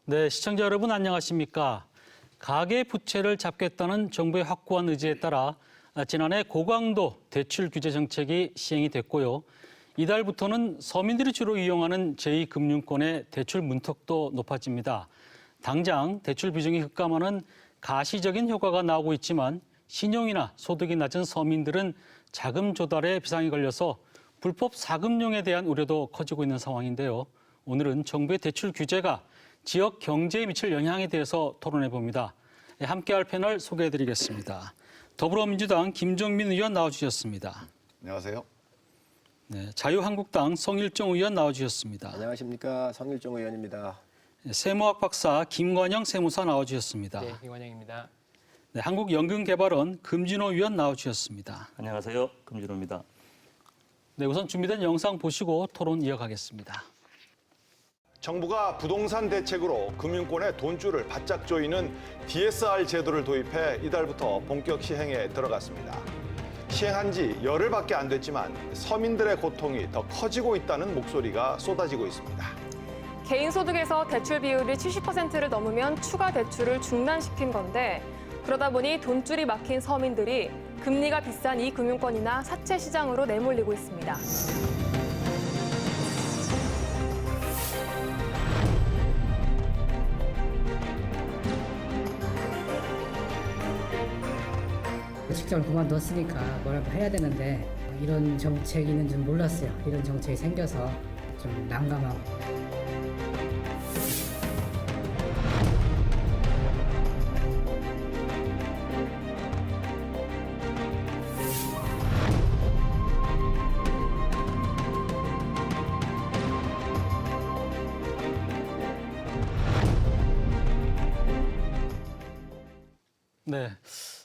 네, 시청자 여러분 안녕하십니까? 가계 부채를 잡겠다는 정부의 확고한 의지에 따라 지난해 고강도 대출 규제 정책이 시행이 됐고요. 이달부터는 서민들이 주로 이용하는 제2금융권의 대출 문턱도 높아집니다. 당장 대출 비중이 급감하는 가시적인 효과가 나오고 있지만 신용이나 소득이 낮은 서민들은 자금 조달에 비상이 걸려서 불법 사금융에 대한 우려도 커지고 있는 상황인데요. 오늘은 정부의 대출 규제가 지역 경제에 미칠 영향에 대해서 토론해 봅니다. 함께할 패널 소개해드리겠습니다. 더불어민주당 김종민 의원 나와주셨습니다. 안녕하세요. 네, 자유한국당 성일종 의원 나와주셨습니다. 안녕하십니까. 성일종 의원입니다. 세무학 박사 김관영 세무사 나와주셨습니다. 네, 김관영입니다. 네, 한국연금개발원 금진호 의원 나와주셨습니다. 안녕하세요. 금진호입니다. 네, 우선 준비된 영상 보시고 토론 이어가겠습니다. 정부가 부동산 대책으로 금융권의 돈줄을 바짝 조이는 DSR 제도를 도입해 이달부터 본격 시행에 들어갔습니다. 시행한 지 열흘밖에 안 됐지만 서민들의 고통이 더 커지고 있다는 목소리가 쏟아지고 있습니다. 개인소득에서 대출 비율이 70%를 넘으면 추가 대출을 중단시킨 건데 그러다 보니 돈줄이 막힌 서민들이 금리가 비싼 이 금융권이나 사채 시장으로 내몰리고 있습니다. 직장을 그만뒀으니까 뭐라도 해야 되는데 이런 정책이 있는 줄 몰랐어요. 이런 정책이 생겨서 좀 난감하고. 네,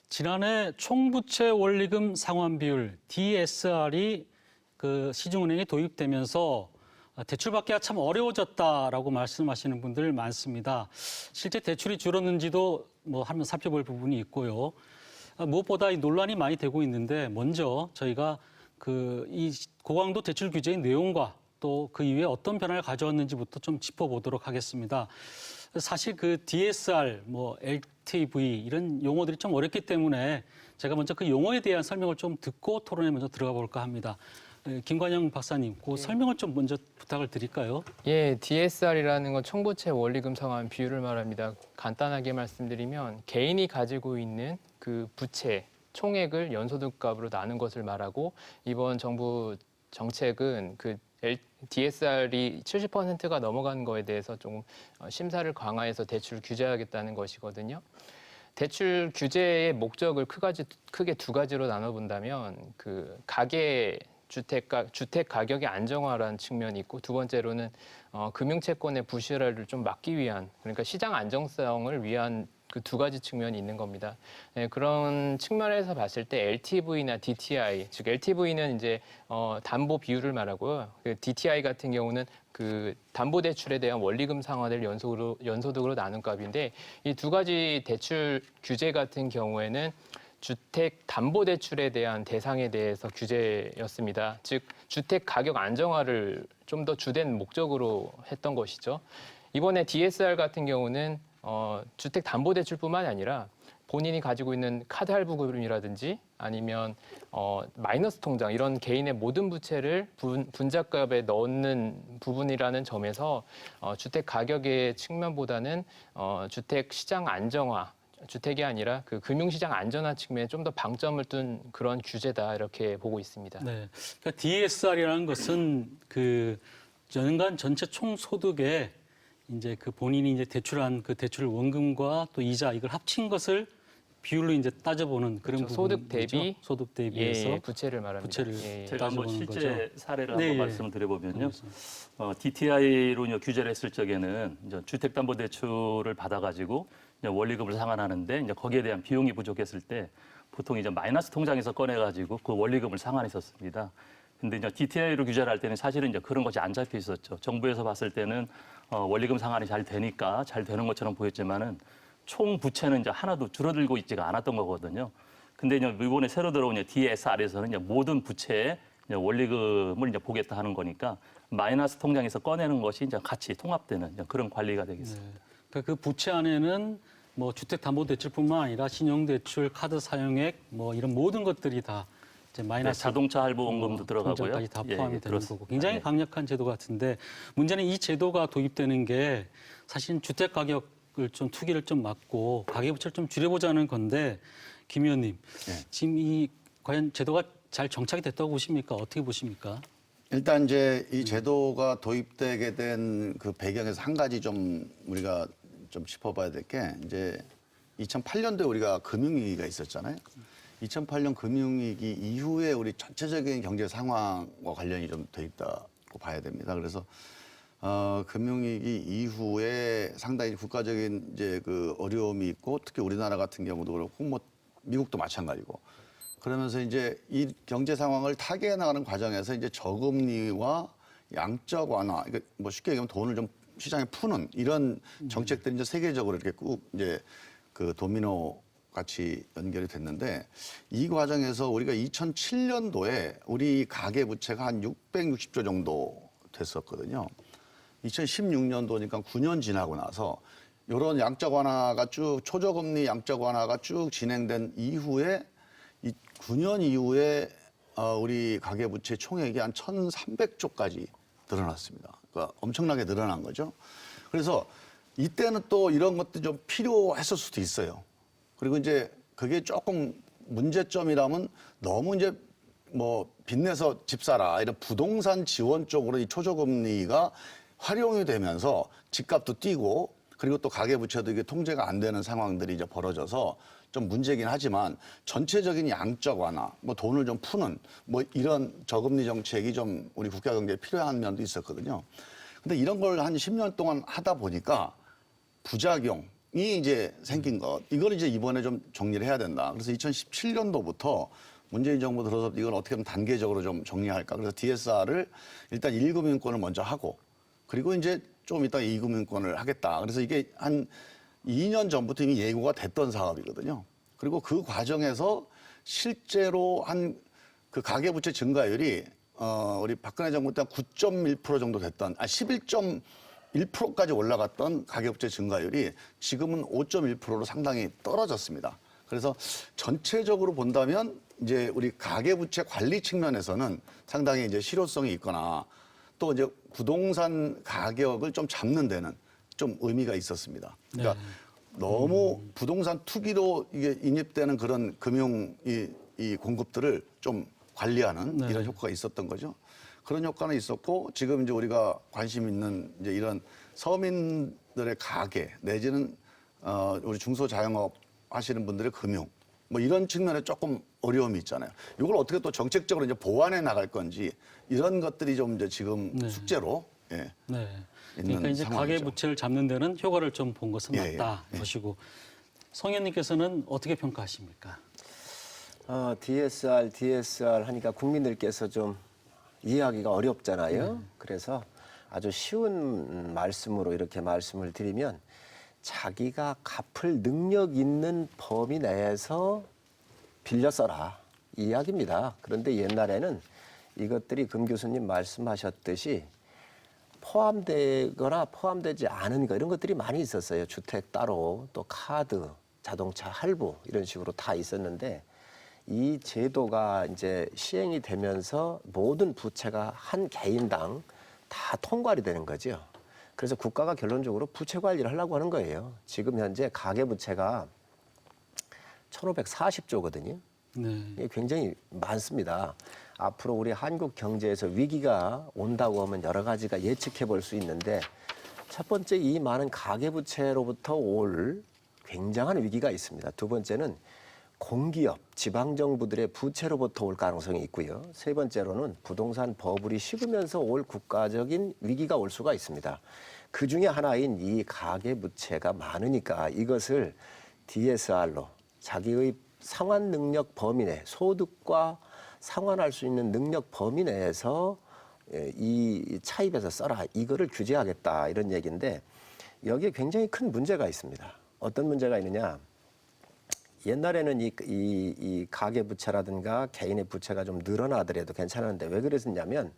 지난해 총부채 원리금 상환 비율 DSR이 시중은행에 도입되면서 대출받기가 참 어려워졌다라고 말씀하시는 분들 많습니다. 실제 대출이 줄었는지도 한번 살펴볼 부분이 있고요. 무엇보다 이 논란이 많이 되고 있는데 먼저 저희가 이 고강도 대출 규제의 내용과 또 그 이후에 어떤 변화를 가져왔는지부터 좀 짚어보도록 하겠습니다. 사실 DSR, LTV 이런 용어들이 좀 어렵기 때문에 제가 먼저 그 용어에 대한 설명을 좀 듣고 토론에 먼저 들어가 볼까 합니다. 김관영 박사님, 그 설명을 좀 먼저 부탁을 드릴까요? 예, DSR이라는 건 총부채 원리금 상환 비율을 말합니다. 간단하게 말씀드리면 개인이 가지고 있는 그 부채 총액을 연소득값으로 나눈 것을 말하고 이번 정부 정책은 DSR이 70%가 넘어간 거에 대해서 조금 심사를 강화해서 대출 규제하겠다는 것이거든요. 대출 규제의 목적을 크게 두 가지로 나눠본다면 가계 주택 가격의 안정화라는 측면이 있고 두 번째로는 금융채권의 부실화를 좀 막기 위한 그러니까 시장 안정성을 위한 그 두 가지 측면이 있는 겁니다. 네, 그런 측면에서 봤을 때 LTV나 DTI, 즉 LTV는 이제 담보 비율을 말하고요. DTI 같은 경우는 담보대출에 대한 원리금 상환을 연소득으로 나눈 값인데 이 두 가지 대출 규제 같은 경우에는 주택담보대출에 대한 대상에 대해서 규제였습니다. 즉 주택 가격 안정화를 좀 더 주된 목적으로 했던 것이죠. 이번에 DSR 같은 경우는 주택담보대출뿐만이 아니라 본인이 가지고 있는 카드 할부금이라든지 아니면 마이너스 통장 이런 개인의 모든 부채를 분자값에 넣는 부분이라는 점에서 주택 가격의 측면보다는 주택 시장 안정화 주택이 아니라 금융시장 안전화 측면에 좀 더 방점을 둔 그런 규제다 이렇게 보고 있습니다. 네, 그러니까 DSR이라는 것은 연간 전체 총 소득에 이제 본인이 이제 대출한 대출 원금과 또 이자 이걸 합친 것을 비율로 이제 따져보는 그런 그렇죠. 부분이죠. 소득 대비해서 부채를 말합니다. 부채를 제가 한번 따져보는 실제 거죠. 사례를 네, 한번 예. 말씀드려보면요. DTI로 규제를 했을 적에는 이제 주택담보대출을 받아가지고 이제 원리금을 상환하는데 이제 거기에 대한 비용이 부족했을 때 보통 이제 마이너스 통장에서 꺼내가지고 그 원리금을 상환했었습니다. 근데 이제 DTI로 규제를 할 때는 사실은 이제 그런 것이 안 잡혀 있었죠. 정부에서 봤을 때는 원리금 상환이 잘 되니까 잘 되는 것처럼 보였지만은 총 부채는 이제 하나도 줄어들고 있지가 않았던 거거든요. 근데 이제 이번에 새로 들어온 DSR에서는 이제 모든 부채에 이제 원리금을 이제 보겠다 하는 거니까 마이너스 통장에서 꺼내는 것이 이제 같이 통합되는 이제 그런 관리가 되겠습니다. 네. 그 부채 안에는 뭐 주택담보대출뿐만 아니라 신용대출, 카드 사용액, 뭐 이런 모든 것들이 다 이제 네, 마이너스 자동차 할부 원금도 들어가고요. 통장까지 다 포함이 되는 그렇습니다. 거고 굉장히 네. 강력한 제도 같은데 문제는 이 제도가 도입되는 게 사실 주택 가격을 좀 투기를 좀 막고 가계부채를 좀 줄여보자는 건데 김 의원님 지금 이 과연 제도가 잘 정착이 됐다고 보십니까? 어떻게 보십니까? 일단 이제 이 제도가 도입되게 된 그 배경에서 한 가지 좀 우리가 좀 짚어봐야 될 게 이제 2008년도에 우리가 금융위기가 있었잖아요. 2008년 금융위기 이후에 우리 전체적인 경제 상황과 관련이 좀 돼 있다고 봐야 됩니다. 그래서 금융위기 이후에 상당히 국가적인 이제 그 어려움이 있고 특히 우리나라 같은 경우도 그렇고 뭐 미국도 마찬가지고 그러면서 이제 이 경제 상황을 타개해 나가는 과정에서 이제 저금리와 양적 완화, 그러니까 뭐 쉽게 얘기하면 돈을 좀 시장에 푸는 이런 정책들이 이제 세계적으로 이렇게 꾹 이제 그 도미노 같이 연결이 됐는데 이 과정에서 우리가 2007년도에 우리 가계 부채가 한 660조 정도 됐었거든요. 2016년도니까 9년 지나고 나서 이런 양적 완화가 쭉 초저금리 양적 완화가 쭉 진행된 이후에 이 9년 이후에 우리 가계부채 총액이 한 1,300조까지 늘어났습니다. 그러니까 엄청나게 늘어난 거죠. 그래서 이때는 또 이런 것들이 좀 필요했을 수도 있어요. 그리고 이제 그게 조금 문제점이라면 너무 이제 뭐 빚내서 집 사라 이런 부동산 지원 쪽으로 이 초저금리가 활용이 되면서 집값도 뛰고 그리고 또 가계부채도 이게 통제가 안 되는 상황들이 이제 벌어져서 좀 문제긴 하지만 전체적인 양적 완화, 뭐 돈을 좀 푸는 뭐 이런 저금리 정책이 좀 우리 국가 경제에 필요한 면도 있었거든요. 근데 이런 걸 한 10년 동안 하다 보니까 부작용이 이제 생긴 것, 이걸 이제 이번에 좀 정리를 해야 된다. 그래서 2017년도부터 문재인 정부 들어서 이걸 어떻게 하면 단계적으로 좀 정리할까. 그래서 DSR을 일단 1금융권을 먼저 하고 그리고 이제 좀 이따 2금융권을 하겠다. 그래서 이게 한 2년 전부터 이미 예고가 됐던 사업이거든요. 그리고 그 과정에서 실제로 한 그 가계부채 증가율이 우리 박근혜 정부 때 9.1% 정도 됐던 11.1%까지 올라갔던 가계부채 증가율이 지금은 5.1%로 상당히 떨어졌습니다. 그래서 전체적으로 본다면 이제 우리 가계부채 관리 측면에서는 상당히 이제 실효성이 있거나 또 이제 부동산 가격을 좀 잡는 데는 좀 의미가 있었습니다. 그러니까 너무 부동산 투기로 이게 인입되는 그런 금융 이 공급들을 좀 관리하는 이런 효과가 있었던 거죠. 그런 효과는 있었고 지금 이제 우리가 관심 있는 이제 이런 서민들의 가계 내지는 우리 중소자영업 하시는 분들의 금융 뭐 이런 측면에 조금 어려움이 있잖아요. 이걸 어떻게 또 정책적으로 이제 보완해 나갈 건지 이런 것들이 좀 이제 지금 숙제로 네. 있는 그러니까 이제 상황이죠. 가계부채를 잡는 데는 효과를 좀 본 것은 예, 맞다 보시고 성 의원님께서는 어떻게 평가하십니까? DSR 하니까 국민들께서 좀 이해하기가 어렵잖아요. 그래서 아주 쉬운 말씀으로 이렇게 말씀을 드리면 자기가 갚을 능력 있는 범위 내에서 빌려 써라 이 이야기입니다. 그런데 옛날에는 이것들이 금 교수님 말씀하셨듯이 포함되거나 포함되지 않은 거 이런 것들이 많이 있었어요. 주택 따로 또 카드, 자동차 할부 이런 식으로 다 있었는데 이 제도가 이제 시행이 되면서 모든 부채가 한 개인당 다 통과이 되는 거죠. 그래서 국가가 결론적으로 부채 관리를 하려고 하는 거예요. 지금 현재 가계부채가 1,540조거든요. 네. 이게 굉장히 많습니다. 앞으로 우리 한국 경제에서 위기가 온다고 하면 여러 가지가 예측해 볼 수 있는데 첫 번째 이 많은 가계부채로부터 올 굉장한 위기가 있습니다. 두 번째는 공기업, 지방정부들의 부채로부터 올 가능성이 있고요. 세 번째로는 부동산 버블이 식으면서 올 국가적인 위기가 올 수가 있습니다. 그 중에 하나인 이 가계부채가 많으니까 이것을 DSR로 자기의 상환 능력 범위 내, 소득과 상환할 수 있는 능력 범위 내에서 이 차입에서 써라. 이거를 규제하겠다. 이런 얘기인데 여기에 굉장히 큰 문제가 있습니다. 어떤 문제가 있느냐. 옛날에는 이 가계부채라든가 개인의 부채가 좀 늘어나더라도 괜찮았는데 왜 그랬었냐면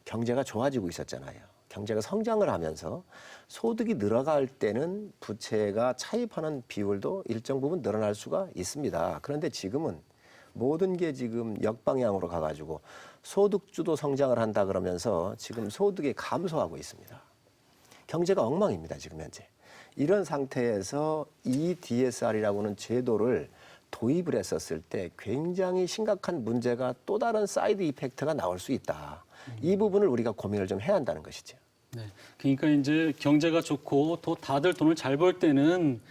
경제가 좋아지고 있었잖아요. 경제가 성장을 하면서 소득이 늘어갈 때는 부채가 차입하는 비율도 일정 부분 늘어날 수가 있습니다. 그런데 지금은 모든 게 지금 역방향으로 가가지고 소득주도 성장을 한다 그러면서 지금 소득이 감소하고 있습니다. 경제가 엉망입니다, 지금 현재. 이런 상태에서 이 DSR이라고 하는 제도를 도입을 했었을 때 굉장히 심각한 문제가 또 다른 사이드 이펙트가 나올 수 있다. 이 부분을 우리가 고민을 좀 해야 한다는 것이죠. 네. 그러니까 이제 경제가 좋고 또 다들 돈을 잘 벌 때는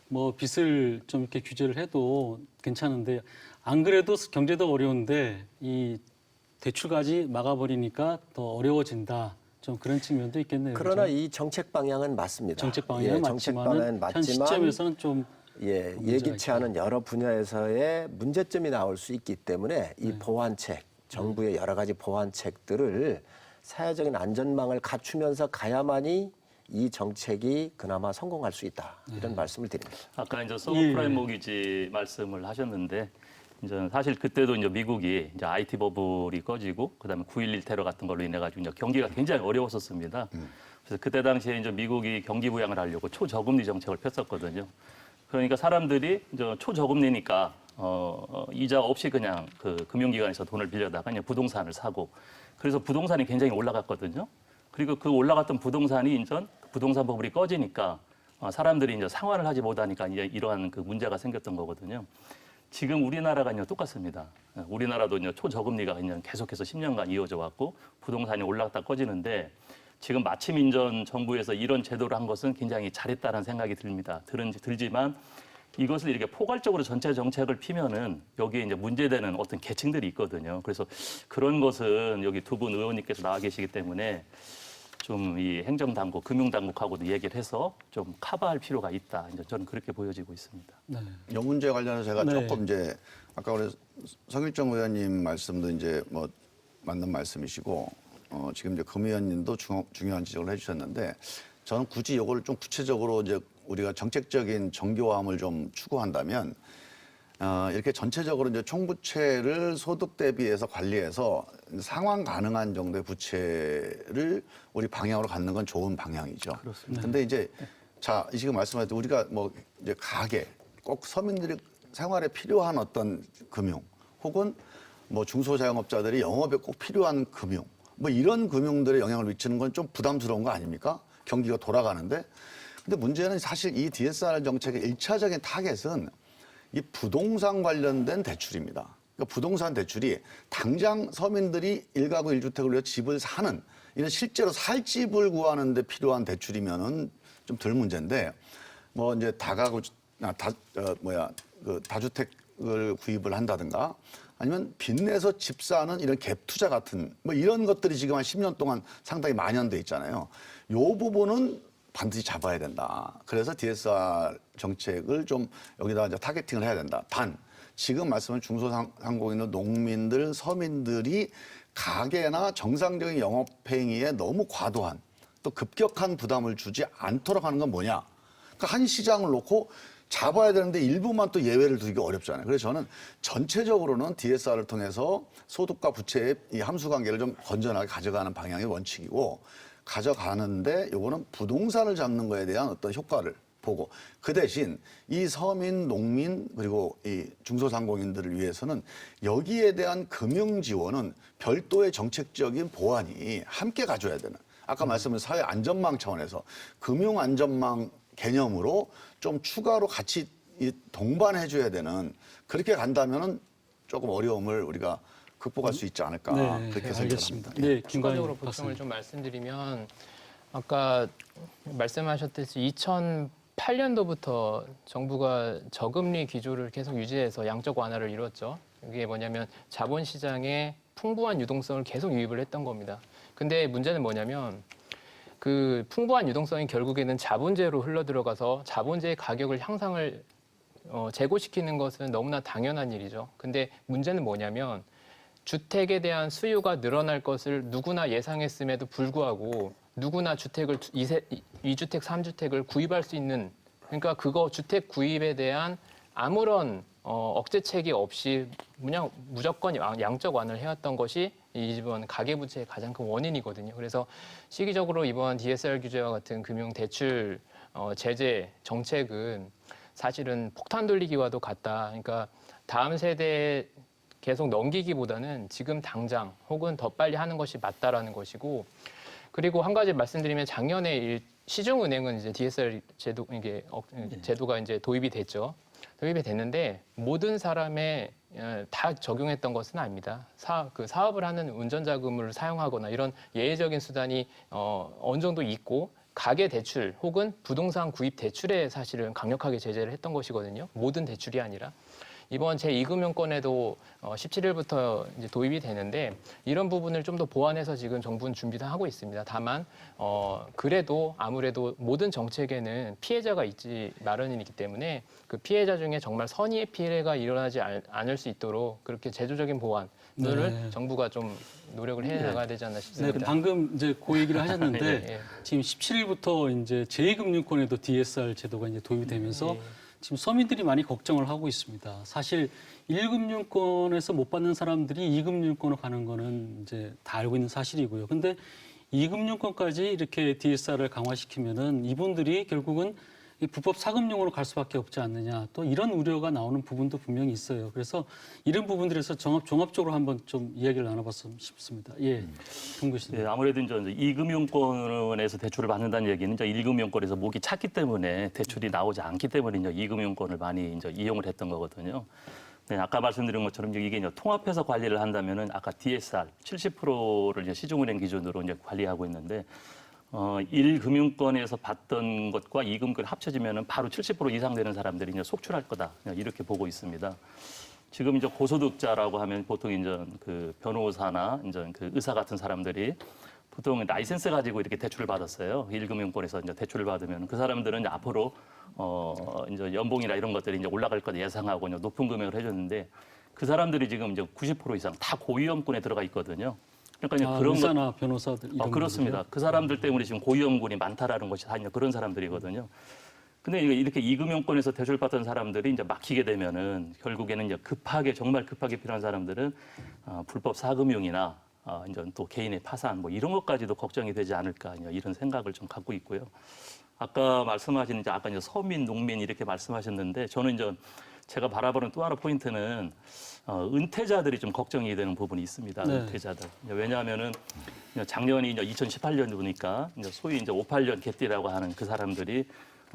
뭐 빚을 좀 이렇게 규제를 해도 괜찮은데 안 그래도 경제도 어려운데 이 대출까지 막아버리니까 더 어려워진다. 좀 그런 측면도 있겠네요. 그러나 그렇죠? 이 정책 방향은 맞습니다. 정책 방향은 정책 맞지만은 방향은 현 시점에서는 좀 문제가 예기치 있다. 않은 여러 분야에서의 문제점이 나올 수 있기 때문에 이 보완책, 정부의 여러 가지 보완책들을 사회적인 안전망을 갖추면서 가야만이 이 정책이 그나마 성공할 수 있다. 이런 말씀을 드립니다. 아까 이제 서브프라임 모기지 말씀을 하셨는데 이제 사실 그때도 이제 미국이 이제 IT 버블이 꺼지고 그다음에 9.11 테러 같은 걸로 인해 가지고 이제 경기가 굉장히 어려웠었습니다. 그래서 그때 당시에 이제 미국이 경기 부양을 하려고 초저금리 정책을 폈었거든요. 그러니까 사람들이 이제 초저금리니까 이자 없이 그냥 그 금융기관에서 돈을 빌려다가 그냥 부동산을 사고 그래서 부동산이 굉장히 올라갔거든요. 그리고 그 올라갔던 부동산이 이제 부동산 버블이 꺼지니까 사람들이 이제 상환을 하지 못하니까 이제 이러한 그 문제가 생겼던 거거든요. 지금 우리나라가 이제 똑같습니다. 우리나라도 이제 초저금리가 이제 계속해서 10년간 이어져 왔고 부동산이 올랐다 꺼지는데 지금 마침 인전 정부에서 이런 제도를 한 것은 굉장히 잘했다는 생각이 듭니다. 들지만 이것을 이렇게 포괄적으로 전체 정책을 피면은 여기에 이제 문제되는 어떤 계층들이 있거든요. 그래서 그런 것은 여기 두 분 의원님께서 나와 계시기 때문에 좀 이 행정당국, 금융당국하고도 얘기를 해서 좀 커버할 필요가 있다. 이제 저는 그렇게 보여지고 있습니다. 네. 요 문제 관련해서 제가 네. 조금 이제 아까 우리 성일정 의원님 말씀도 이제 뭐 맞는 말씀이시고 지금 이제 금 의원님도 중요한 지적을 해주셨는데 저는 굳이 이거를 좀 구체적으로 이제 우리가 정책적인 정교함을 좀 추구한다면 이렇게 전체적으로 이제 총부채를 소득 대비해서 관리해서 상환 가능한 정도의 부채를 우리 방향으로 갖는 건 좋은 방향이죠. 그렇습니다. 근데 이제 자, 지금 말씀하신 우리가 뭐 이제 가게 꼭 서민들이 생활에 필요한 어떤 금융 혹은 뭐 중소자영업자들이 영업에 꼭 필요한 금융 뭐 이런 금융들에 영향을 미치는 건 좀 부담스러운 거 아닙니까? 경기가 돌아가는데. 근데 문제는 사실 이 DSR 정책의 1차적인 타겟은 이 부동산 관련된 대출입니다. 그러니까 부동산 대출이 당장 서민들이 1가구 1주택을 위해 집을 사는 이런 실제로 살 집을 구하는 데 필요한 대출이면은 좀 덜 문제인데 뭐 이제 다주택을 구입을 한다든가 아니면 빚내서 집 사는 이런 갭 투자 같은 뭐 이런 것들이 지금 한 10년 동안 상당히 만연돼 있잖아요. 요 부분은 반드시 잡아야 된다. 그래서 DSR 정책을 좀 여기다 이제 타겟팅을 해야 된다. 단 지금 말씀은 중소상공인들, 농민들, 서민들이 가게나 정상적인 영업 행위에 너무 과도한 또 급격한 부담을 주지 않도록 하는 건 뭐냐? 그러니까 한 시장을 놓고 잡아야 되는데 일부만 또 예외를 두기 어렵잖아요. 그래서 저는 전체적으로는 DSR을 통해서 소득과 부채의 이 함수 관계를 좀 건전하게 가져가는 방향이 원칙이고 가져가는데 요거는 부동산을 잡는 거에 대한 어떤 효과를 보고 그 대신 이 서민, 농민 그리고 이 중소상공인들을 위해서는 여기에 대한 금융 지원은 별도의 정책적인 보완이 함께 가져야 되는 아까 말씀드린 사회 안전망 차원에서 금융 안전망 개념으로 좀 추가로 같이 동반해줘야 되는 그렇게 간다면은 조금 어려움을 우리가 극복할 수 있지 않을까 네, 그렇게 알겠습니다. 생각합니다. 네, 추가적으로 김관영 보충을 박사님. 좀 말씀드리면 아까 말씀하셨듯이 2008년도부터 정부가 저금리 기조를 계속 유지해서 양적 완화를 이뤘죠. 이게 뭐냐면 자본시장에 풍부한 유동성을 계속 유입을 했던 겁니다. 근데 문제는 뭐냐면 그 풍부한 유동성이 결국에는 자본재로 흘러들어가서 자본재의 가격을 향상을 제고시키는 것은 너무나 당연한 일이죠. 근데 문제는 뭐냐면 주택에 대한 수요가 늘어날 것을 누구나 예상했음에도 불구하고 누구나 주택을 2주택, 3주택을 구입할 수 있는 그러니까 그거 주택 구입에 대한 아무런 억제책이 없이 그냥 무조건 양적 완화를 해왔던 것이 이번 가계부채의 가장 큰 원인이거든요. 그래서 시기적으로 이번 DSR 규제와 같은 금융 대출 제재 정책은 사실은 폭탄 돌리기와도 같다. 그러니까 다음 세대에 계속 넘기기보다는 지금 당장 혹은 더 빨리 하는 것이 맞다라는 것이고, 그리고 한 가지 말씀드리면 작년에 시중은행은 이제 DSR 제도 이게 제도가 이제 도입이 됐죠. 도입이 됐는데 모든 사람의 다 적용했던 것은 아닙니다. 사업을 하는 운전자금을 사용하거나 이런 예외적인 수단이 어느 정도 있고, 가계 대출 혹은 부동산 구입 대출에 사실은 강력하게 제재를 했던 것이거든요. 모든 대출이 아니라. 이번 제2금융권에도 17일부터 이제 도입이 되는데 이런 부분을 좀 더 보완해서 지금 정부는 준비도 하고 있습니다. 다만 그래도 아무래도 모든 정책에는 피해자가 있지 마련이기 때문에 그 피해자 중에 정말 선의의 피해가 일어나지 않을 수 있도록 그렇게 제도적인 보완을 네. 정부가 좀 노력을 해 나가야 되지 않나 네, 싶습니다. 방금 이제 그 얘기를 하셨는데 예. 지금 17일부터 이제 제2금융권에도 DSR 제도가 이제 도입이 되면서 지금 서민들이 많이 걱정을 하고 있습니다. 사실 1금융권에서 못 받는 사람들이 2금융권으로 가는 거는 이제 다 알고 있는 사실이고요. 근데 2금융권까지 이렇게 DSR을 강화시키면은 이분들이 결국은 이 불법 사금융으로 갈 수밖에 없지 않느냐. 또 이런 우려가 나오는 부분도 분명히 있어요. 그래서 이런 부분들에서 종합적으로 한번 좀 이야기를 나눠봤으면 싶습니다. 예, 김 교수님. 예, 아무래도 이제 2금융권에서 대출을 받는다는 얘기는 이제 1금융권에서 목이 찼기 때문에 대출이 나오지 않기 때문에 이제 2금융권을 많이 이제 이용을 했던 거거든요. 네, 아까 말씀드린 것처럼 이게 이제 통합해서 관리를 한다면은 아까 DSR 70%를 이제 시중은행 기준으로 이제 관리하고 있는데 1금융권에서 받던 것과 2금융권 합쳐지면은 바로 70% 이상 되는 사람들이 이제 속출할 거다. 이렇게 보고 있습니다. 지금 이제 고소득자라고 하면 보통 이제 그 변호사나 이제 그 의사 같은 사람들이 보통 라이센스 가지고 이렇게 대출을 받았어요. 1금융권에서 이제 대출을 받으면 그 사람들은 이제 앞으로 이제 연봉이나 이런 것들이 이제 올라갈 거 예상하고 이제 높은 금액을 해줬는데 그 사람들이 지금 이제 90% 이상 다 고위험군에 들어가 있거든요. 그러니까 이제 그런 의사나 변호사들 이런 그렇습니다. 분들이요? 그 사람들 때문에 지금 고위험군이 많다라는 것이 다 이제 그런 사람들이거든요. 근데 이렇게 2금융권에서 대출 받던 사람들이 이제 막히게 되면은 결국에는 이제 정말 급하게 필요한 사람들은 불법 사금융이나 이제 또 개인의 파산 뭐 이런 것까지도 걱정이 되지 않을까 이런 생각을 좀 갖고 있고요. 아까 말씀하신 아까 이제 서민, 농민 이렇게 말씀하셨는데 저는 이제 제가 바라보는 또 하나 포인트는 은퇴자들이 좀 걱정이 되는 부분이 있습니다. 네. 은퇴자들. 왜냐하면은 작년이 이제 2018년도니까 이제 소위 이제 58년 개띠라고 하는 그 사람들이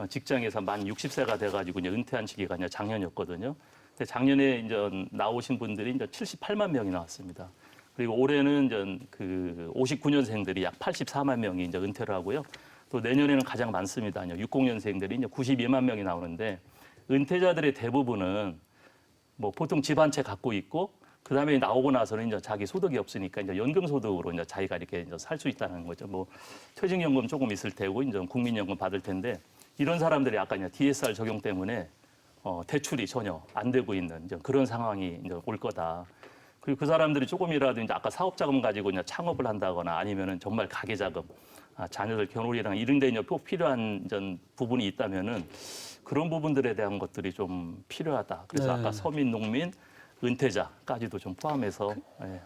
직장에서 만 60세가 돼가지고 이제 은퇴한 시기가 이제 작년이었거든요. 근데 작년에 이제 나오신 분들이 이제 78만 명이 나왔습니다. 그리고 올해는 이제 그 59년생들이 약 84만 명이 이제 은퇴를 하고요. 또 내년에는 가장 많습니다. 60년생들이 이제 92만 명이 나오는데 은퇴자들의 대부분은 뭐 보통 집 한 채 갖고 있고 그다음에 나오고 나서는 이제 자기 소득이 없으니까 이제 연금 소득으로 이제 자기가 이렇게 이제 살 수 있다는 거죠. 뭐 퇴직연금 조금 있을 테고 이제 국민연금 받을 텐데 이런 사람들이 아까 이제 DSR 적용 때문에 대출이 전혀 안 되고 있는 이제 그런 상황이 이제 올 거다. 그리고 그 사람들이 조금이라도 이제 아까 사업자금 가지고 이제 창업을 한다거나 아니면은 정말 가계자금, 자녀들 결혼이랑 이런 데 이제 꼭 필요한 부분이 있다면은 그런 부분들에 대한 것들이 좀 필요하다. 그래서 네. 아까 서민, 농민, 은퇴자까지도 좀 포함해서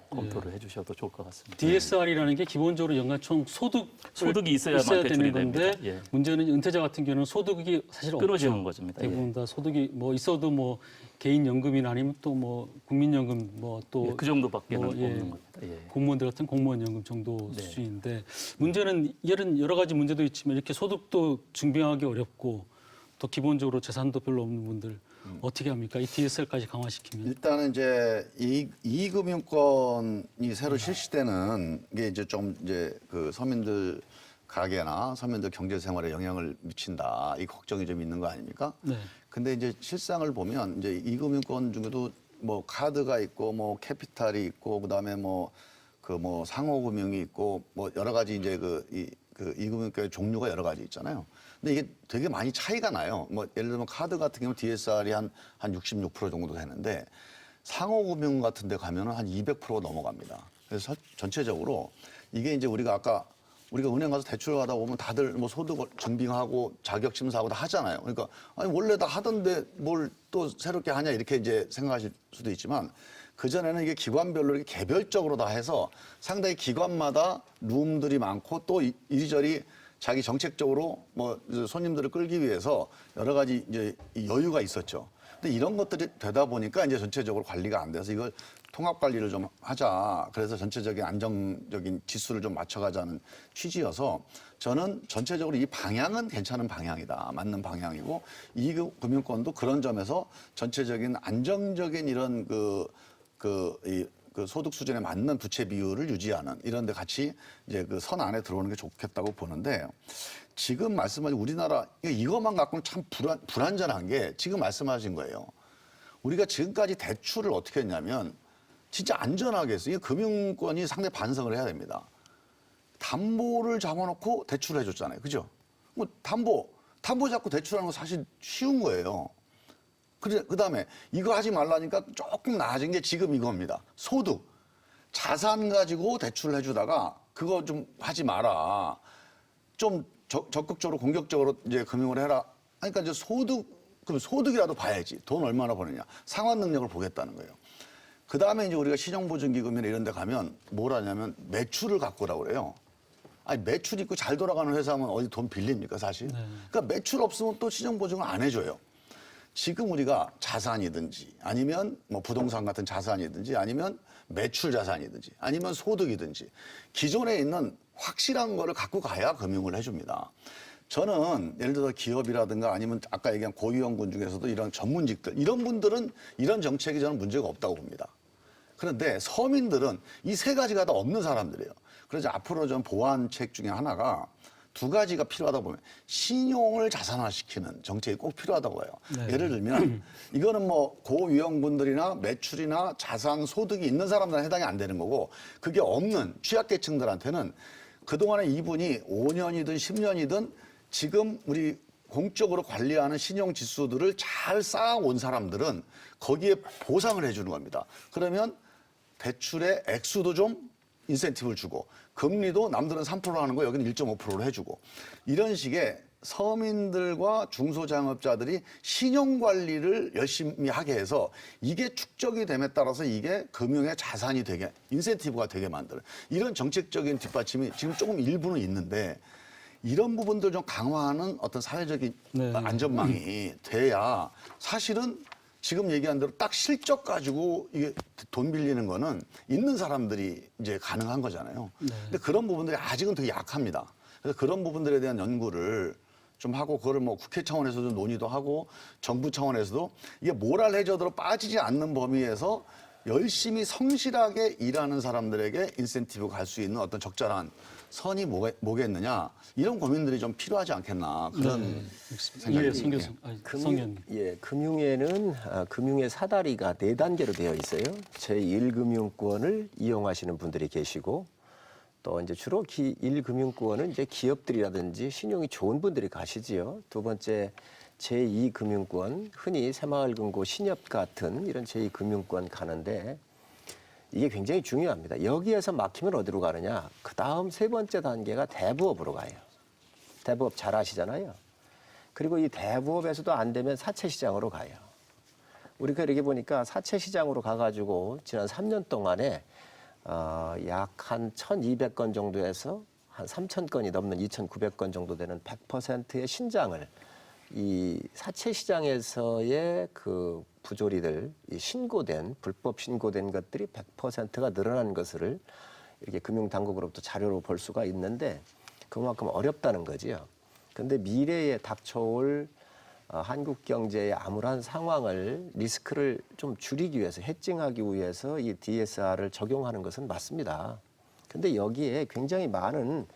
검토를 해주셔도 좋을 것 같습니다. DSR이라는 게 기본적으로 연간 총 소득이 있어야만 대출이 되는 건데 됩니다. 예. 문제는 은퇴자 같은 경우는 소득이 사실 끊어지는 없죠. 거죠. 대부분 다 소득이 뭐 있어도 뭐 개인 연금이나 아니면 또 뭐 국민연금 뭐 또 그 정도밖에는 뭐, 예. 없는 겁니다. 예. 공무원들 같은 공무원 연금 정도 네. 수준인데 문제는 이런 여러 가지 문제도 있지만 이렇게 소득도 증빙하기 어렵고 또 기본적으로 재산도 별로 없는 분들 어떻게 합니까? 이 DSR까지 강화시키면. 일단은 이제 이 금융권이 새로 실시되는 게 이제 좀 이제 그 서민들 가계나 서민들 경제 생활에 영향을 미친다. 이 걱정이 좀 있는 거 아닙니까? 네. 근데 이제 실상을 보면 이제 이 금융권 중에도 뭐 카드가 있고 뭐 캐피탈이 있고 그다음에 뭐 상호금융이 있고 뭐 여러 가지 이제 이 금융권의 종류가 여러 가지 있잖아요. 근데 이게 되게 많이 차이가 나요. 뭐 예를 들면 카드 같은 경우는 DSR이 한 66% 정도 되는데 상호금융 같은 데 가면은 한 200% 넘어갑니다. 그래서 전체적으로 이게 이제 우리가 은행 가서 대출을 하다 보면 다들 뭐 소득 증빙하고 자격 심사하고 다 하잖아요. 그러니까 아니 원래 다 하던데 뭘 또 새롭게 하냐 이렇게 이제 생각하실 수도 있지만 그전에는 이게 기관별로 이렇게 개별적으로 다 해서 상당히 기관마다 룸들이 많고 또 이리저리 자기 정책적으로 뭐 손님들을 끌기 위해서 여러 가지 이제 여유가 있었죠. 근데 이런 것들이 되다 보니까 이제 전체적으로 관리가 안 돼서 이걸 통합 관리를 좀 하자. 그래서 전체적인 안정적인 지수를 좀 맞춰가자는 취지여서 저는 전체적으로 이 방향은 괜찮은 방향이다. 맞는 방향이고 이 금융권도 그런 점에서 전체적인 안정적인 이런 그 소득 수준에 맞는 부채 비율을 유지하는 이런 데 같이 이제 그 선 안에 들어오는 게 좋겠다고 보는데 지금 말씀하신 우리나라 이것만 갖고는 참 불안전한 게 지금 말씀하신 거예요. 우리가 지금까지 대출을 어떻게 했냐면 진짜 안전하게 했어요. 이 금융권이 상당히 반성을 해야 됩니다. 담보를 잡아놓고 대출을 해줬잖아요. 그죠? 뭐 담보 잡고 대출하는 거 사실 쉬운 거예요. 그다음에 이거 하지 말라니까 조금 나아진 게 지금 이겁니다. 소득, 자산 가지고 대출을 해주다가 그거 좀 하지 마라. 좀 적극적으로 공격적으로 이제 금융을 해라. 그러니까 이제 그럼 소득이라도 봐야지. 돈 얼마나 버느냐. 상환 능력을 보겠다는 거예요. 그다음에 이제 우리가 신용보증기금이나 이런 데 가면 뭘 하냐면 매출을 갖고 오라고 그래요. 아니 매출 있고 잘 돌아가는 회사면 어디 돈 빌립니까 사실? 그러니까 매출 없으면 또 신용보증을 안 해줘요. 지금 우리가 자산이든지 아니면 뭐 부동산 같은 자산이든지 아니면 매출 자산이든지 아니면 소득이든지 기존에 있는 확실한 거를 갖고 가야 금융을 해줍니다. 저는 예를 들어 기업이라든가 아니면 아까 얘기한 고위험군 중에서도 이런 전문직들 이런 분들은 이런 정책이 저는 문제가 없다고 봅니다. 그런데 서민들은 이 세 가지가 다 없는 사람들이에요. 그래서 앞으로 좀 보완책 중에 하나가 두 가지가 필요하다고 보면 신용을 자산화시키는 정책이 꼭 필요하다고 해요. 네. 예를 들면 이거는 뭐 고위험군들이나 매출이나 자산 소득이 있는 사람들은 해당이 안 되는 거고 그게 없는 취약계층들한테는 그동안에 이분이 5년이든 10년이든 지금 우리 공적으로 관리하는 신용지수들을 잘 쌓아온 사람들은 거기에 보상을 해주는 겁니다. 그러면 대출의 액수도 좀 인센티브를 주고 금리도 남들은 3% 하는 거 여기는 1.5%로 해주고 이런 식의 서민들과 중소자영업자들이 신용관리를 열심히 하게 해서 이게 축적이 됨에 따라서 이게 금융의 자산이 되게 인센티브가 되게 만드는 이런 정책적인 뒷받침이 지금 조금 일부는 있는데 이런 부분들 좀 강화하는 어떤 사회적인 안전망이 돼야 사실은 지금 얘기한 대로 딱 실적 가지고 이게 돈 빌리는 거는 있는 사람들이 이제 가능한 거잖아요. 근데 그런 부분들이 아직은 되게 약합니다. 그래서 그런 부분들에 대한 연구를 좀 하고 그걸 뭐 국회 차원에서도 논의도 하고 정부 차원에서도 이게 모랄 해저드로 빠지지 않는 범위에서 열심히 성실하게 일하는 사람들에게 인센티브 갈 수 있는 어떤 적절한 선이 뭐겠느냐 이런 고민들이 좀 필요하지 않겠나 그런 생각이 송 교수, 성현. 금융에는 금융의 사다리가 4단계로 되어 있어요. 제1금융권을 이용하시는 분들이 계시고 또 이제 주로 1금융권은 이제 기업들이라든지 신용이 좋은 분들이 가시지요. 두 번째 제2금융권, 흔히 새마을금고, 신협 같은 이런 제2금융권 가는데 이게 굉장히 중요합니다. 여기에서 막히면 어디로 가느냐? 그 다음 세 번째 단계가 대부업으로 가요. 대부업 잘 아시잖아요. 그리고 이 대부업에서도 안 되면 사채시장으로 가요. 우리가 이렇게 보니까 사채시장으로 가가지고 지난 3년 동안에 약 한 1,200건 정도에서 한 3,000건이 넘는 2,900건 정도 되는 100%의 신장을 이 사채시장에서의 그 부조리들, 이 신고된, 불법 신고된 것들이 100%가 늘어난 것을 이렇게 금융당국으로부터 자료로 볼 수가 있는데 그만큼 어렵다는 거지요. 근데 미래에 닥쳐올 한국 경제의 암울한 상황을 리스크를 좀 줄이기 위해서 해칭하기 위해서 이 DSR을 적용하는 것은 맞습니다. 근데 여기에 굉장히 많은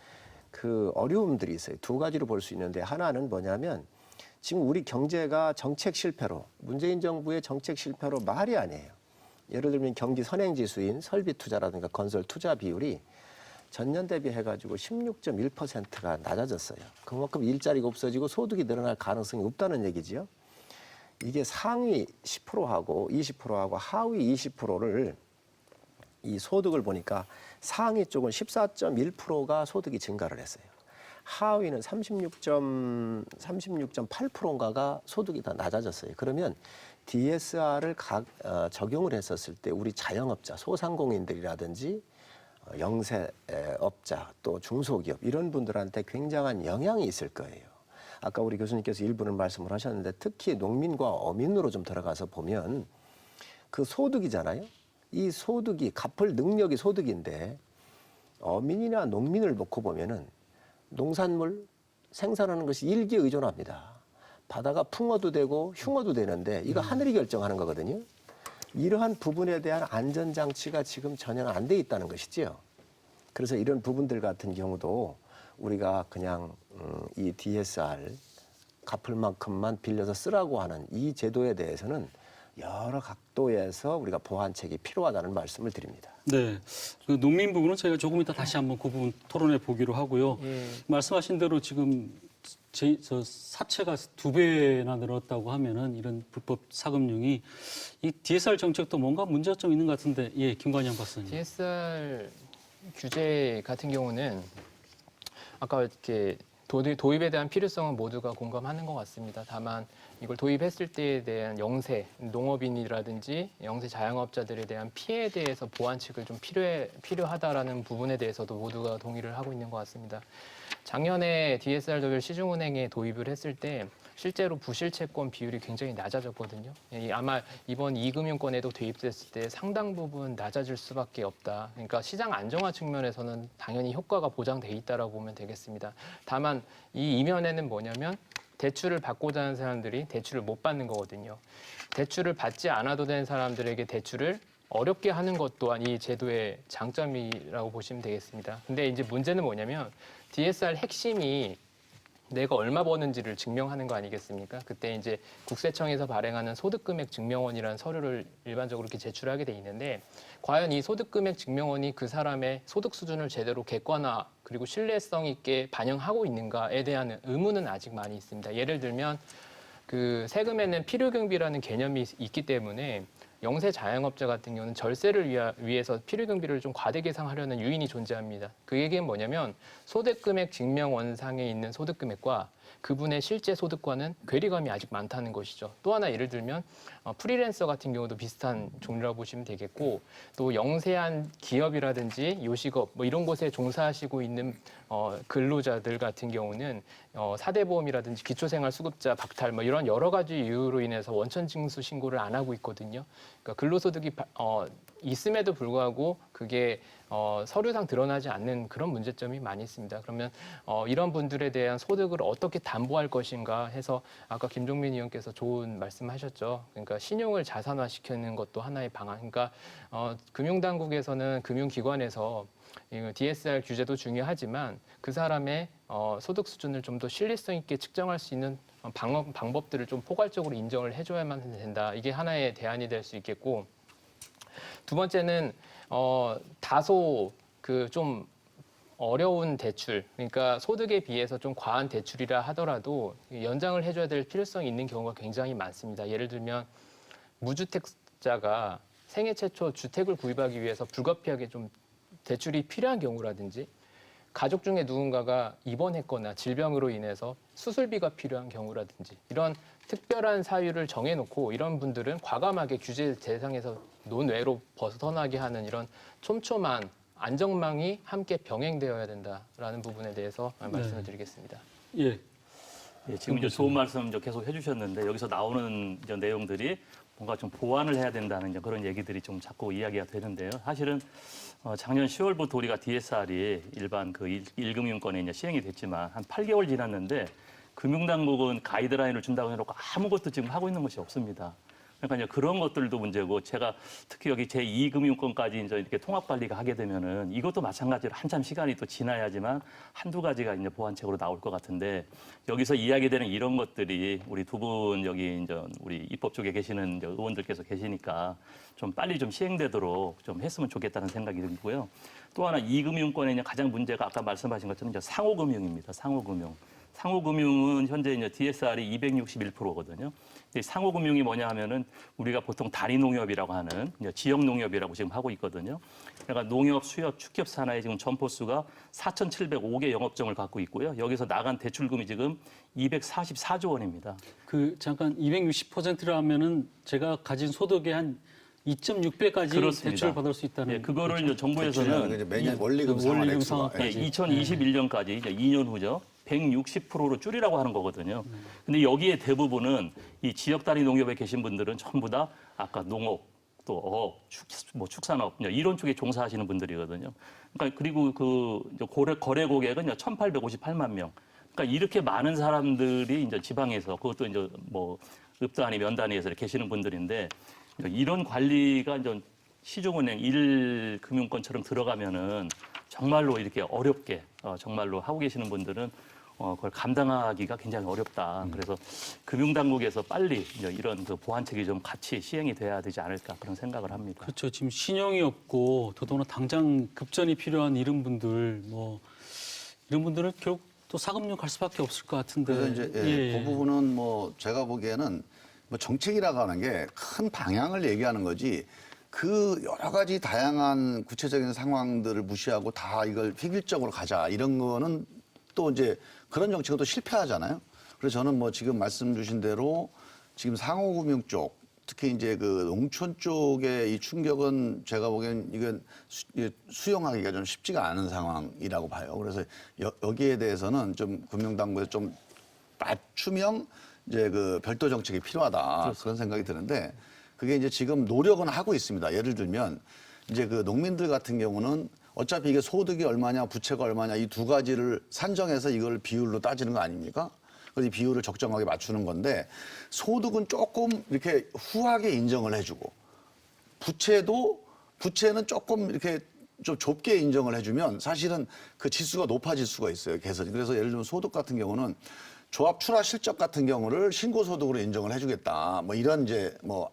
그 어려움들이 있어요. 두 가지로 볼 수 있는데 하나는 뭐냐면 지금 우리 경제가 정책 실패로 문재인 정부의 정책 실패로 말이 아니에요. 예를 들면 경기 선행지수인 설비 투자라든가 건설 투자 비율이 전년 대비해가지고 16.1%가 낮아졌어요. 그만큼 일자리가 없어지고 소득이 늘어날 가능성이 없다는 얘기지요. 이게 상위 10%하고 20%하고 하위 20%를 이 소득을 보니까 상위 쪽은 14.1%가 소득이 증가를 했어요. 하위는 36.8%인가가 소득이 더 낮아졌어요. 그러면 DSR을 적용을 했었을 때 우리 자영업자, 소상공인들이라든지 영세업자 또 중소기업 이런 분들한테 굉장한 영향이 있을 거예요. 아까 우리 교수님께서 일부는 말씀을 하셨는데 특히 농민과 어민으로 좀 들어가서 보면 그 소득이잖아요. 이 소득이 갚을 능력이 소득인데 어민이나 농민을 놓고 보면은 농산물 생산하는 것이 일기에 의존합니다. 바다가 풍어도 되고 흉어도 되는데 이거 하늘이 결정하는 거거든요. 이러한 부분에 대한 안전장치가 지금 전혀 안 돼 있다는 것이지요. 그래서 이런 부분들 같은 경우도 우리가 그냥 이 DSR 갚을 만큼만 빌려서 쓰라고 하는 이 제도에 대해서는 여러 각도에서 우리가 보완책이 필요하다는 말씀을 드립니다. 네, 그 농민 부분은 저희가 조금 이따 다시 한번 그 부분 토론해 보기로 하고요. 말씀하신 대로 지금 저 사채가 2배나 늘었다고 하면은 이런 불법 사금융이 이 DSR 정책도 뭔가 문제점 있는 것 같은데, 예, 김관영 박사님. DSR 규제 같은 경우는 아까 이렇게 도입에 대한 필요성은 모두가 공감하는 것 같습니다. 다만 이걸 도입했을 때에 대한 영세, 농업인이라든지 영세 자영업자들에 대한 피해에 대해서 보완책을 좀 필요하다라는 부분에 대해서도 모두가 동의를 하고 있는 것 같습니다. 작년에 DSR 도입을 시중은행에 도입을 했을 때 실제로 부실채권 비율이 굉장히 낮아졌거든요. 아마 이번 2금융권에도 도입됐을 때 상당 부분 낮아질 수밖에 없다. 그러니까 시장 안정화 측면에서는 당연히 효과가 보장돼 있다라고 보면 되겠습니다. 다만 이 이면에는 뭐냐면 대출을 받고자 하는 사람들이 대출을 못 받는 거거든요. 대출을 받지 않아도 되는 사람들에게 대출을 어렵게 하는 것 또한 이 제도의 장점이라고 보시면 되겠습니다. 근데 이제 문제는 뭐냐면 DSR 핵심이 내가 얼마 버는지를 증명하는 거 아니겠습니까? 그때 이제 국세청에서 발행하는 소득금액 증명원이라는 서류를 일반적으로 이렇게 제출하게 돼 있는데 과연 이 소득금액 증명원이 그 사람의 소득 수준을 제대로 객관화 그리고 신뢰성 있게 반영하고 있는가에 대한 의문은 아직 많이 있습니다. 예를 들면 그 세금에는 필요경비라는 개념이 있기 때문에 영세 자영업자 같은 경우는 절세를 위해서 필요경비를 좀 과대 계상하려는 유인이 존재합니다. 그 얘기는 뭐냐면 소득금액 증명원상에 있는 소득금액과 그분의 실제 소득과는 괴리감이 아직 많다는 것이죠. 또 하나 예를 들면 프리랜서 같은 경우도 비슷한 종류라고 보시면 되겠고 또 영세한 기업이라든지 요식업 뭐 이런 곳에 종사하시고 있는 근로자들 같은 경우는 사대보험이라든지 기초생활수급자 박탈 뭐 이런 여러 가지 이유로 인해서 원천징수 신고를 안 하고 있거든요. 그러니까 근로소득이 있음에도 불구하고 그게 서류상 드러나지 않는 그런 문제점이 많이 있습니다. 그러면 이런 분들에 대한 소득을 어떻게 담보할 것인가 해서 아까 김종민 의원께서 좋은 말씀하셨죠. 그러니까 신용을 자산화시키는 것도 하나의 방안. 그러니까 금융당국에서는 금융기관에서 DSR 규제도 중요하지만 그 사람의 소득 수준을 좀 더 신뢰성 있게 측정할 수 있는 방법들을 좀 포괄적으로 인정을 해줘야만 된다. 이게 하나의 대안이 될 수 있겠고 두 번째는 다소 그 좀 어려운 대출, 그러니까 소득에 비해서 좀 과한 대출이라 하더라도 연장을 해줘야 될 필요성이 있는 경우가 굉장히 많습니다. 예를 들면 무주택자가 생애 최초 주택을 구입하기 위해서 불가피하게 좀 대출이 필요한 경우라든지 가족 중에 누군가가 입원했거나 질병으로 인해서 수술비가 필요한 경우라든지 이런 특별한 사유를 정해놓고 이런 분들은 과감하게 규제 대상에서 논외로 벗어나게 하는 이런 촘촘한 안정망이 함께 병행되어야 된다라는 부분에 대해서 말씀을 드리겠습니다. 예. 예, 지금 이제 좋은 말씀 이제 계속 해주셨는데 여기서 나오는 이제 내용들이 뭔가 좀 보완을 해야 된다는 이제 그런 얘기들이 좀 자꾸 이야기가 되는데요. 사실은 작년 10월부터 우리가 DSR이 일반 그 1금융권에 이제 시행이 됐지만 한 8개월 지났는데 금융당국은 가이드라인을 준다고 해놓고 아무것도 지금 하고 있는 것이 없습니다. 그러니까 이제 그런 것들도 문제고 제가 특히 여기 제2금융권까지 이제 이렇게 통합 관리가 하게 되면은 이것도 마찬가지로 한참 시간이 또 지나야지만 한두 가지가 이제 보완책으로 나올 것 같은데 여기서 이야기되는 이런 것들이 우리 두 분 여기 이제 우리 입법 쪽에 계시는 이제 의원들께서 계시니까 좀 빨리 좀 시행되도록 좀 했으면 좋겠다는 생각이 들고요. 또 하나 2금융권의 가장 문제가 아까 말씀하신 것처럼 이제 상호금융입니다. 상호금융. 상호금융은 현재 이제 DSR이 261%거든요. 상호금융이 뭐냐 하면은 우리가 보통 다리농협이라고 하는 지역농협이라고 지금 하고 있거든요. 그러니까 농협, 수협, 축협 산하의 지금 점포수가 4,705개 영업점을 갖고 있고요. 여기서 나간 대출금이 지금 244조 원입니다. 그 잠깐 260%라면은 제가 가진 소득의 한 2.6배까지 그렇습니다. 대출을 받을 수 있다는. 예, 그거를 이제 대출이라는 게 정부에서는 이제 매년 원리금 그 상환 원리금 액수가 상환까지. 예, 2021년까지 이제 2년 후죠. 160%로 줄이라고 하는 거거든요. 근데 여기에 대부분은 이 지역 단위 농협에 계신 분들은 전부 다 아까 농업, 또 어업, 축산업 이런 쪽에 종사하시는 분들이거든요. 그러니까 그리고 그 이제 거래 고객은 1,858만 명. 그러니까 이렇게 많은 사람들이 이제 지방에서 그것도 이제 뭐 읍 단위, 면 단위에서 계시는 분들인데 이런 관리가 이제 시중은행 1금융권처럼 들어가면은 정말로 이렇게 어렵게 정말로 하고 계시는 분들은 그걸 감당하기가 굉장히 어렵다. 그래서 금융당국에서 빨리 이제 이런 그 보완책이 좀 같이 시행이 돼야 되지 않을까 그런 생각을 합니다. 그렇죠. 지금 신용이 없고 더더구나 당장 급전이 필요한 이런 분들 이런 분들은 결국 또 사금융 갈 수밖에 없을 것 같은데. 그래서 이제 그 부분은 뭐 제가 보기에는 뭐 정책이라고 하는 게 큰 방향을 얘기하는 거지 그 여러 가지 다양한 구체적인 상황들을 무시하고 다 이걸 획일적으로 가자 이런 거는 또 이제 그런 정책은 또 실패하잖아요. 그래서 저는 뭐 지금 말씀 주신 대로 지금 상호금융 쪽 특히 이제 그 농촌 쪽의 이 충격은 제가 보기엔 이건 수용하기가 좀 쉽지가 않은 상황이라고 봐요. 그래서 여기에 대해서는 좀 금융당국에서 좀 맞춤형 이제 그 별도 정책이 필요하다 그런 생각이 드는데 그게 이제 지금 노력은 하고 있습니다. 예를 들면 이제 그 농민들 같은 경우는 어차피 이게 소득이 얼마냐 부채가 얼마냐 이 두 가지를 산정해서 이걸 비율로 따지는 거 아닙니까? 그래서 이 비율을 적정하게 맞추는 건데 소득은 조금 이렇게 후하게 인정을 해주고 부채는 조금 이렇게 좀 좁게 인정을 해주면 사실은 그 지수가 높아질 수가 있어요. 개선이. 그래서 예를 들면 소득 같은 경우는 조합 출하 실적 같은 경우를 신고소득으로 인정을 해주겠다. 뭐 이런 이제 뭐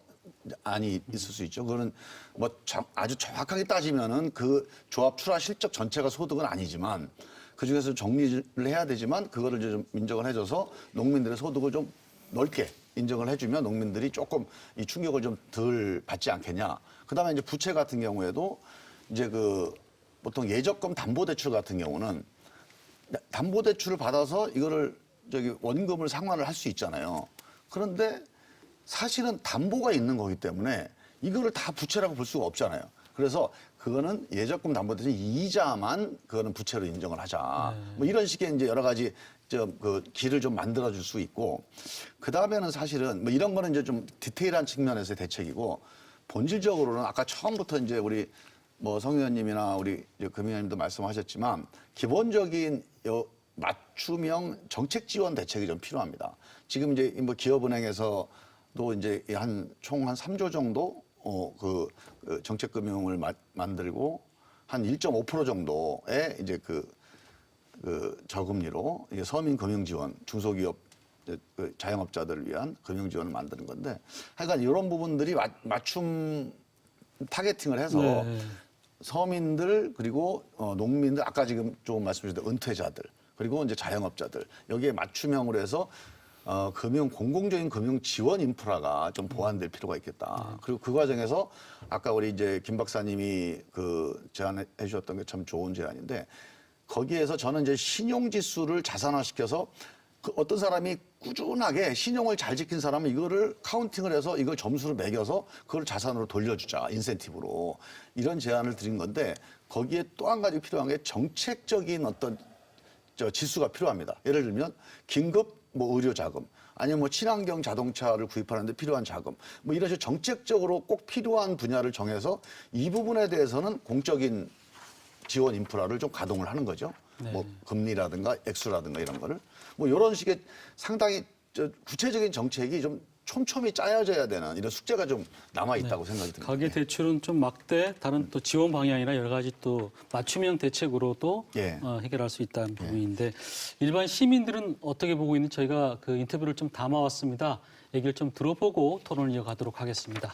안이 있을 수 있죠. 그거는 뭐 아주 정확하게 따지면은 그 조합 출하 실적 전체가 소득은 아니지만 그 중에서 정리를 해야 되지만 그거를 이제 좀 인정을 해줘서 농민들의 소득을 좀 넓게 인정을 해주면 농민들이 조금 이 충격을 좀 덜 받지 않겠냐. 그다음에 이제 부채 같은 경우에도 이제 그 보통 예적금 담보대출 같은 경우는 담보대출을 받아서 이거를 저기 원금을 상환을 할 수 있잖아요. 그런데 사실은 담보가 있는 거기 때문에 이거를 다 부채라고 볼 수가 없잖아요. 그래서 그거는 예적금 담보대출 이자만 그거는 부채로 인정을 하자. 뭐 이런 식의 이제 여러 가지 그 길을 좀 만들어 줄 수 있고 그 다음에는 사실은 뭐 이런 거는 이제 좀 디테일한 측면에서의 대책이고 본질적으로는 아까 처음부터 이제 우리 뭐 성 의원님이나 우리 금 의원님도 말씀하셨지만 기본적인 맞춤형 정책 지원 대책이 좀 필요합니다. 지금 이제 뭐 기업은행에서도 이제 총 한 3조 정도 그 정책금융을 만들고 한 1.5% 정도의 이제 그 저금리로 이게 서민 금융 지원, 중소기업 그 자영업자들을 위한 금융 지원을 만드는 건데 하여간 이런 부분들이 맞춤 타겟팅을 해서 서민들 그리고 농민들 아까 지금 조금 말씀주셨던 은퇴자들 그리고 이제 자영업자들 여기에 맞춤형으로 해서 공공적인 금융 지원 인프라가 좀 보완될 필요가 있겠다. 그리고 그 과정에서 아까 우리 이제 김 박사님이 그 제안해 주셨던 게 참 좋은 제안인데 거기에서 저는 이제 신용 지수를 자산화시켜서 그 어떤 사람이 꾸준하게 신용을 잘 지킨 사람은 이거를 카운팅을 해서 이걸 점수로 매겨서 그걸 자산으로 돌려주자 인센티브로 이런 제안을 드린 건데 거기에 또 한 가지 필요한 게 정책적인 어떤 지수가 필요합니다. 예를 들면 긴급 뭐 의료 자금 아니면 뭐 친환경 자동차를 구입하는데 필요한 자금 뭐 이런 식으로 정책적으로 꼭 필요한 분야를 정해서 이 부분에 대해서는 공적인 지원 인프라를 좀 가동을 하는 거죠. 뭐 금리라든가 액수라든가 이런 거를 뭐 이런 식의 상당히 구체적인 정책이 좀 촘촘히 짜여져야 되는 이런 숙제가 좀 남아 있다고 생각이 듭니다. 가계 대출은 좀 막대 다른 또 지원 방향이나 여러 가지 또 맞춤형 대책으로도 해결할 수 있다는 부분인데 일반 시민들은 어떻게 보고 있는지 저희가 그 인터뷰를 좀 담아왔습니다. 얘기를 좀 들어보고 토론을 이어가도록 하겠습니다.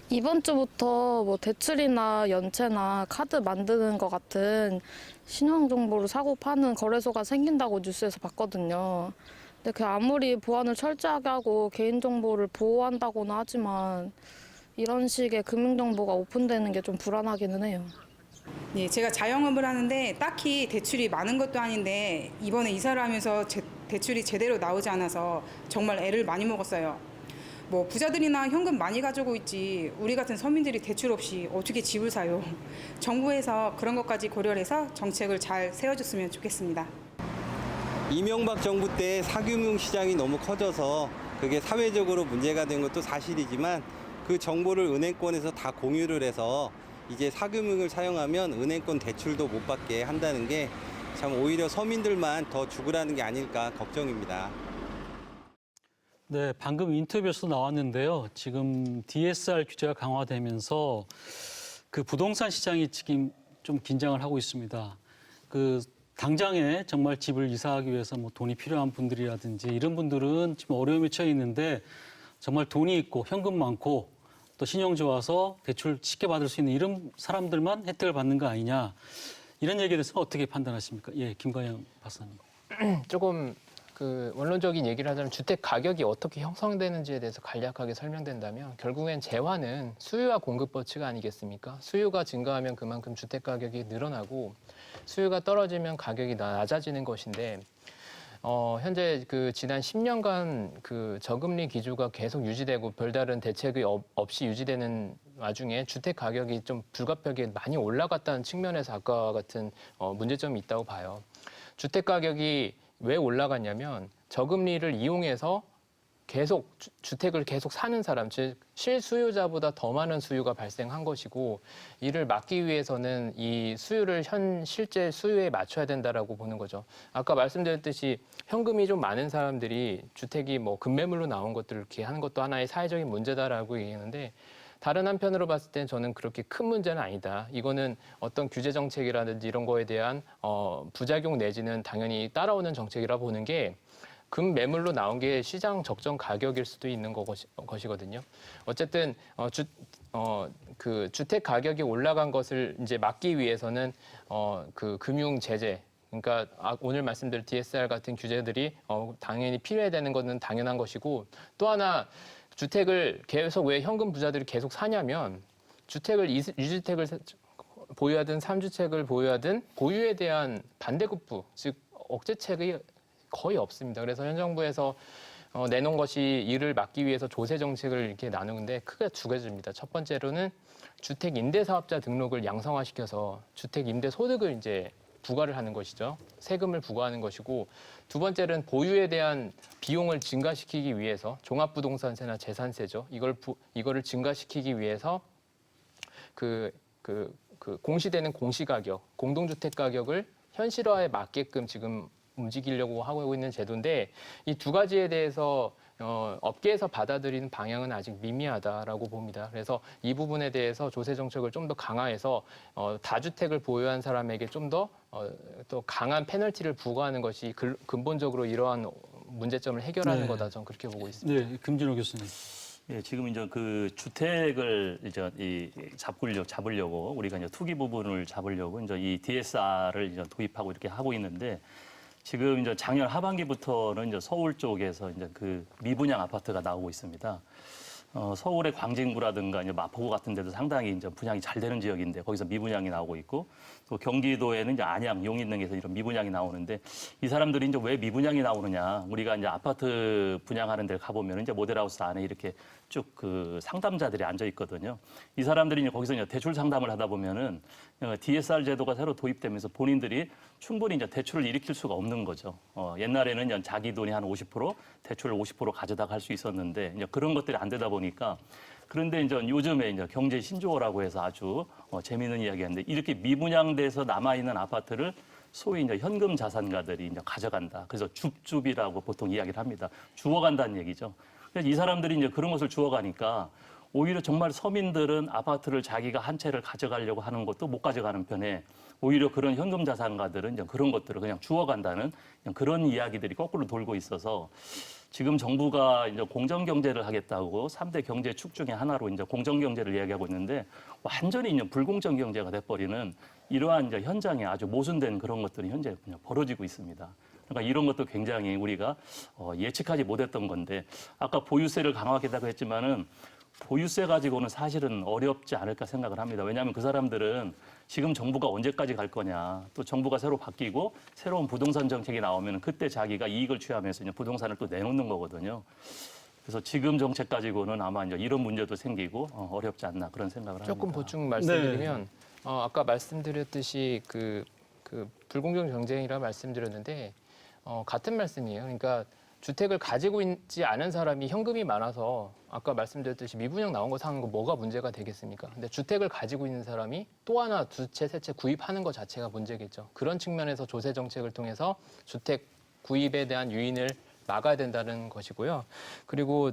이번 주부터 뭐 대출이나 연체나 카드 만드는 것 같은 신용 정보를 사고 파는 거래소가 생긴다고 뉴스에서 봤거든요. 근데 그 아무리 보안을 철저하게 하고 개인 정보를 보호한다고는 하지만 이런 식의 금융 정보가 오픈되는 게 좀 불안하기는 해요. 네, 제가 자영업을 하는데 딱히 대출이 많은 것도 아닌데 이번에 이사를 하면서 대출이 제대로 나오지 않아서 정말 애를 많이 먹었어요. 뭐 부자들이나 현금 많이 가지고 있지 우리 같은 서민들이 대출 없이 어떻게 집을 사요. 정부에서 그런 것까지 고려를 해서 정책을 잘 세워줬으면 좋겠습니다. 이명박 정부 때 사금융 시장이 너무 커져서 그게 사회적으로 문제가 된 것도 사실이지만 그 정보를 은행권에서 다 공유를 해서 이제 사금융을 사용하면 은행권 대출도 못 받게 한다는 게 참 오히려 서민들만 더 죽으라는 게 아닐까 걱정입니다. 네, 방금 인터뷰에서 나왔는데요. 지금 DSR 규제가 강화되면서 그 부동산 시장이 지금 좀 긴장을 하고 있습니다. 그 당장에 정말 집을 이사하기 위해서 뭐 돈이 필요한 분들이라든지 이런 분들은 지금 어려움에 처해 있는데 정말 돈이 있고 현금 많고 또 신용 좋아서 대출 쉽게 받을 수 있는 이런 사람들만 혜택을 받는 거 아니냐. 이런 얘기에 대해서 어떻게 판단하십니까? 예, 김관영 박사님. 조금 그 원론적인 얘기를 하자면 주택 가격이 어떻게 형성되는지에 대해서 간략하게 설명된다면 결국엔 재화는 수요와 공급 법칙 아니겠습니까? 수요가 증가하면 그만큼 주택 가격이 늘어나고 수요가 떨어지면 가격이 낮아지는 것인데 현재 그 지난 10년간 그 저금리 기조가 계속 유지되고 별다른 대책이 없이 유지되는 와중에 주택 가격이 좀 불가피하게 많이 올라갔다는 측면에서 아까 같은 문제점이 있다고 봐요. 주택 가격이 왜 올라갔냐면 저금리를 이용해서 계속 주택을 계속 사는 사람, 즉 실수요자보다 더 많은 수요가 발생한 것이고 이를 막기 위해서는 이 수요를 실제 수요에 맞춰야 된다라고 보는 거죠. 아까 말씀드렸듯이 현금이 좀 많은 사람들이 주택이 뭐 급매물로 나온 것들을 이렇게 하는 것도 하나의 사회적인 문제다라고 얘기하는데 다른 한편으로 봤을 땐 저는 그렇게 큰 문제는 아니다. 이거는 어떤 규제 정책이라든지 이런 거에 대한 부작용 내지는 당연히 따라오는 정책이라 보는 게 급매물로 나온 게 시장 적정 가격일 수도 있는 것이거든요. 어쨌든 그 주택 가격이 올라간 것을 이제 막기 위해서는 그 금융 제재, 그러니까 오늘 말씀드린 DSR 같은 규제들이 당연히 필요해야 되는 것은 당연한 것이고 또 하나 주택을 계속 왜 현금 부자들이 계속 사냐면 주택을 유주택을 보유하든 3주택을 보유하든 보유에 대한 반대급부, 즉 억제책이 거의 없습니다. 그래서 현 정부에서 내놓은 것이 이를 막기 위해서 조세 정책을 이렇게 나누는데 크게 두 가지입니다. 첫 번째로는 주택 임대 사업자 등록을 양성화시켜서 주택 임대 소득을 이제 부과를 하는 것이죠. 세금을 부과하는 것이고 두 번째는 보유에 대한 비용을 증가시키기 위해서 종합부동산세나 재산세죠. 이거를 증가시키기 위해서 그 공시되는 공시가격, 공동주택 가격을 현실화에 맞게끔 지금 움직이려고 하고 있는 제도인데 이 두 가지에 대해서 업계에서 받아들이는 방향은 아직 미미하다라고 봅니다. 그래서 이 부분에 대해서 조세 정책을 좀 더 강화해서 다주택을 보유한 사람에게 좀 더 또 강한 페널티를 부과하는 것이 근본적으로 이러한 문제점을 해결하는 거다. 저는 그렇게 보고 있습니다. 네, 김진호 교수님. 예, 지금 이제 그 주택을 이제 잡으려고 우리가 이제 투기 부분을 잡으려고 이제 이 DSR을 이제 도입하고 이렇게 하고 있는데 지금 이제 작년 하반기부터는 이제 서울 쪽에서 이제 그 미분양 아파트가 나오고 있습니다. 서울의 광진구라든가 이제 마포구 같은 데도 상당히 이제 분양이 잘 되는 지역인데 거기서 미분양이 나오고 있고 또 경기도에는 이제 안양, 용인 등에서 이런 미분양이 나오는데 이 사람들이 이제 왜 미분양이 나오느냐? 우리가 이제 아파트 분양하는 데 가보면 이제 모델하우스 안에 이렇게 쭉 그 상담자들이 앉아 있거든요. 이 사람들이 이제 거기서 이제 대출 상담을 하다 보면은 DSR 제도가 새로 도입되면서 본인들이 충분히 이제 대출을 일으킬 수가 없는 거죠. 옛날에는 이제 자기 돈이 한 50%, 대출을 50% 가져다가 할 수 있었는데 이제 그런 것들이 안 되다 보니까 그런데 이제 요즘에 이제 경제 신조어라고 해서 아주 재미있는 이야기인데 이렇게 미분양돼서 남아 있는 아파트를 소위 이제 현금 자산가들이 이제 가져간다. 그래서 줍줍이라고 보통 이야기를 합니다. 주워간다는 얘기죠. 그래서 이 사람들이 이제 그런 것을 주워가니까 오히려 정말 서민들은 아파트를 자기가 한 채를 가져가려고 하는 것도 못 가져가는 편에 오히려 그런 현금 자산가들은 이제 그런 것들을 그냥 주워간다는 그런 이야기들이 거꾸로 돌고 있어서 지금 정부가 이제 공정 경제를 하겠다고 3대 경제 축 중에 하나로 이제 공정 경제를 이야기하고 있는데 완전히 이제 불공정 경제가 돼버리는 이러한 이제 현장에 아주 모순된 그런 것들이 현재 그냥 벌어지고 있습니다. 그러니까 이런 것도 굉장히 우리가 예측하지 못했던 건데 아까 보유세를 강화하겠다고 했지만은 보유세 가지고는 사실은 어렵지 않을까 생각을 합니다. 왜냐하면 그 사람들은 지금 정부가 언제까지 갈 거냐, 또 정부가 새로 바뀌고 새로운 부동산 정책이 나오면 그때 자기가 이익을 취하면서 이제 부동산을 또 내놓는 거거든요. 그래서 지금 정책 가지고는 아마 이제 이런 문제도 생기고 어렵지 않나 그런 생각을 합니다. 조금 보충 말씀드리면 아까 말씀드렸듯이 그 불공정 경쟁이라 말씀드렸는데 같은 말씀이에요. 그러니까 주택을 가지고 있지 않은 사람이 현금이 많아서 아까 말씀드렸듯이 미분양 나온 거 사는 거 뭐가 문제가 되겠습니까? 근데 주택을 가지고 있는 사람이 또 하나 두 채, 세 채 구입하는 것 자체가 문제겠죠. 그런 측면에서 조세 정책을 통해서 주택 구입에 대한 유인을 막아야 된다는 것이고요. 그리고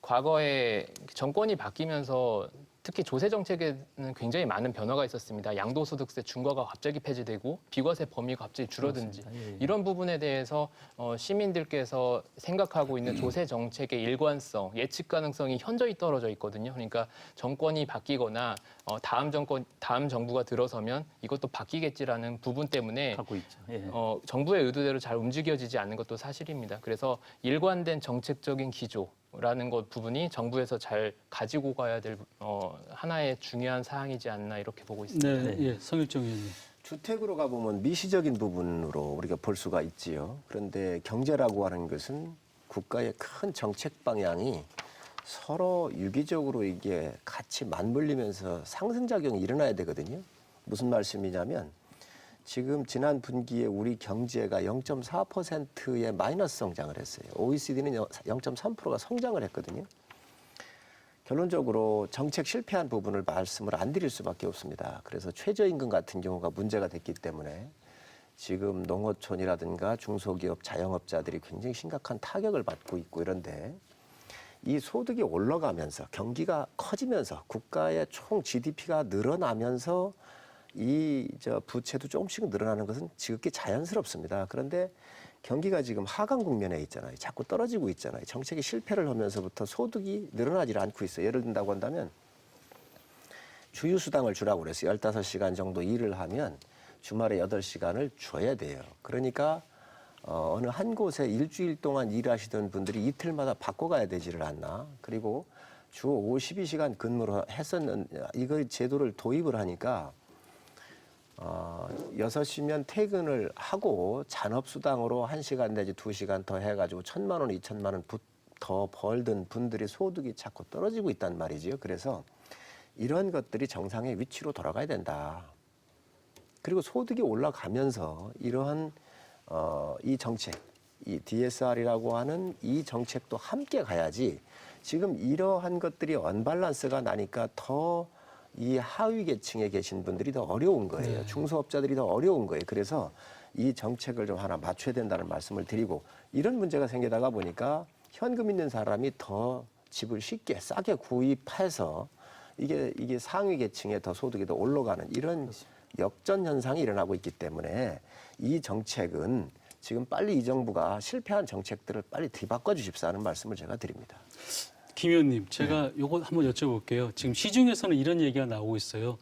과거에 정권이 바뀌면서 특히 조세 정책에는 굉장히 많은 변화가 있었습니다. 양도소득세 중과가 갑자기 폐지되고 비과세 범위가 갑자기 줄어든지 이런 부분에 대해서 시민들께서 생각하고 있는 조세 정책의 일관성, 예측 가능성이 현저히 떨어져 있거든요. 그러니까 정권이 바뀌거나 다음 정부가 들어서면 이것도 바뀌겠지라는 부분 때문에 갖고 있죠. 예. 정부의 의도대로 잘 움직여지지 않는 것도 사실입니다. 그래서 일관된 정책적인 기조라는 것 부분이 정부에서 잘 가지고 가야 될 하나의 중요한 사항이지 않나 이렇게 보고 있습니다. 네, 예, 성일정 의원님. 주택으로 가보면 미시적인 부분으로 우리가 볼 수가 있지요. 그런데 경제라고 하는 것은 국가의 큰 정책 방향이 서로 유기적으로 이게 같이 맞물리면서 상승작용이 일어나야 되거든요. 무슨 말씀이냐면 지금 지난 분기에 우리 경제가 0.4%의 마이너스 성장을 했어요. OECD는 0.3%가 성장을 했거든요. 결론적으로 정책 실패한 부분을 말씀을 안 드릴 수밖에 없습니다. 그래서 최저임금 같은 경우가 문제가 됐기 때문에 지금 농어촌이라든가 중소기업, 자영업자들이 굉장히 심각한 타격을 받고 있고 이런데 이 소득이 올라가면서 경기가 커지면서 국가의 총 GDP가 늘어나면서 부채도 조금씩 늘어나는 것은 지극히 자연스럽습니다. 그런데 경기가 지금 하강 국면에 있잖아요. 자꾸 떨어지고 있잖아요. 정책이 실패를 하면서부터 소득이 늘어나질 않고 있어요. 예를 든다고 한다면 주휴수당을 주라고 그랬어요. 15시간 정도 일을 하면 주말에 8시간을 줘야 돼요. 그러니까 어느 한 곳에 일주일 동안 일하시던 분들이 이틀마다 바꿔가야 되지를 않나. 그리고 주 52시간 근무를 이거 제도를 도입을 하니까 6시면 퇴근을 하고 잔업수당으로 1시간 내지 2시간 더 해가지고 1,000만 원, 2,000만 원 더 벌던 분들의 소득이 자꾸 떨어지고 있단 말이지요. 그래서 이런 것들이 정상의 위치로 돌아가야 된다. 그리고 소득이 올라가면서 이러한 이 정책, 이 DSR이라고 하는 이 정책도 함께 가야지 지금 이러한 것들이 언밸런스가 나니까 더 이 하위 계층에 계신 분들이 더 어려운 거예요. 중소업자들이 더 어려운 거예요. 그래서 이 정책을 좀 하나 맞춰야 된다는 말씀을 드리고 이런 문제가 생기다가 보니까 현금 있는 사람이 더 집을 쉽게 싸게 구입해서 이게 상위 계층에 더 소득이 더 올라가는 이런 역전 현상이 일어나고 있기 때문에 이 정책은 지금 빨리 이 정부가 실패한 정책들을 빨리 뒤바꿔 주십사 하는 말씀을 제가 드립니다. 김 의원님, 제가 요거 한번 여쭤볼게요. 지금 시중에서는 이런 얘기가 나오고 있어요.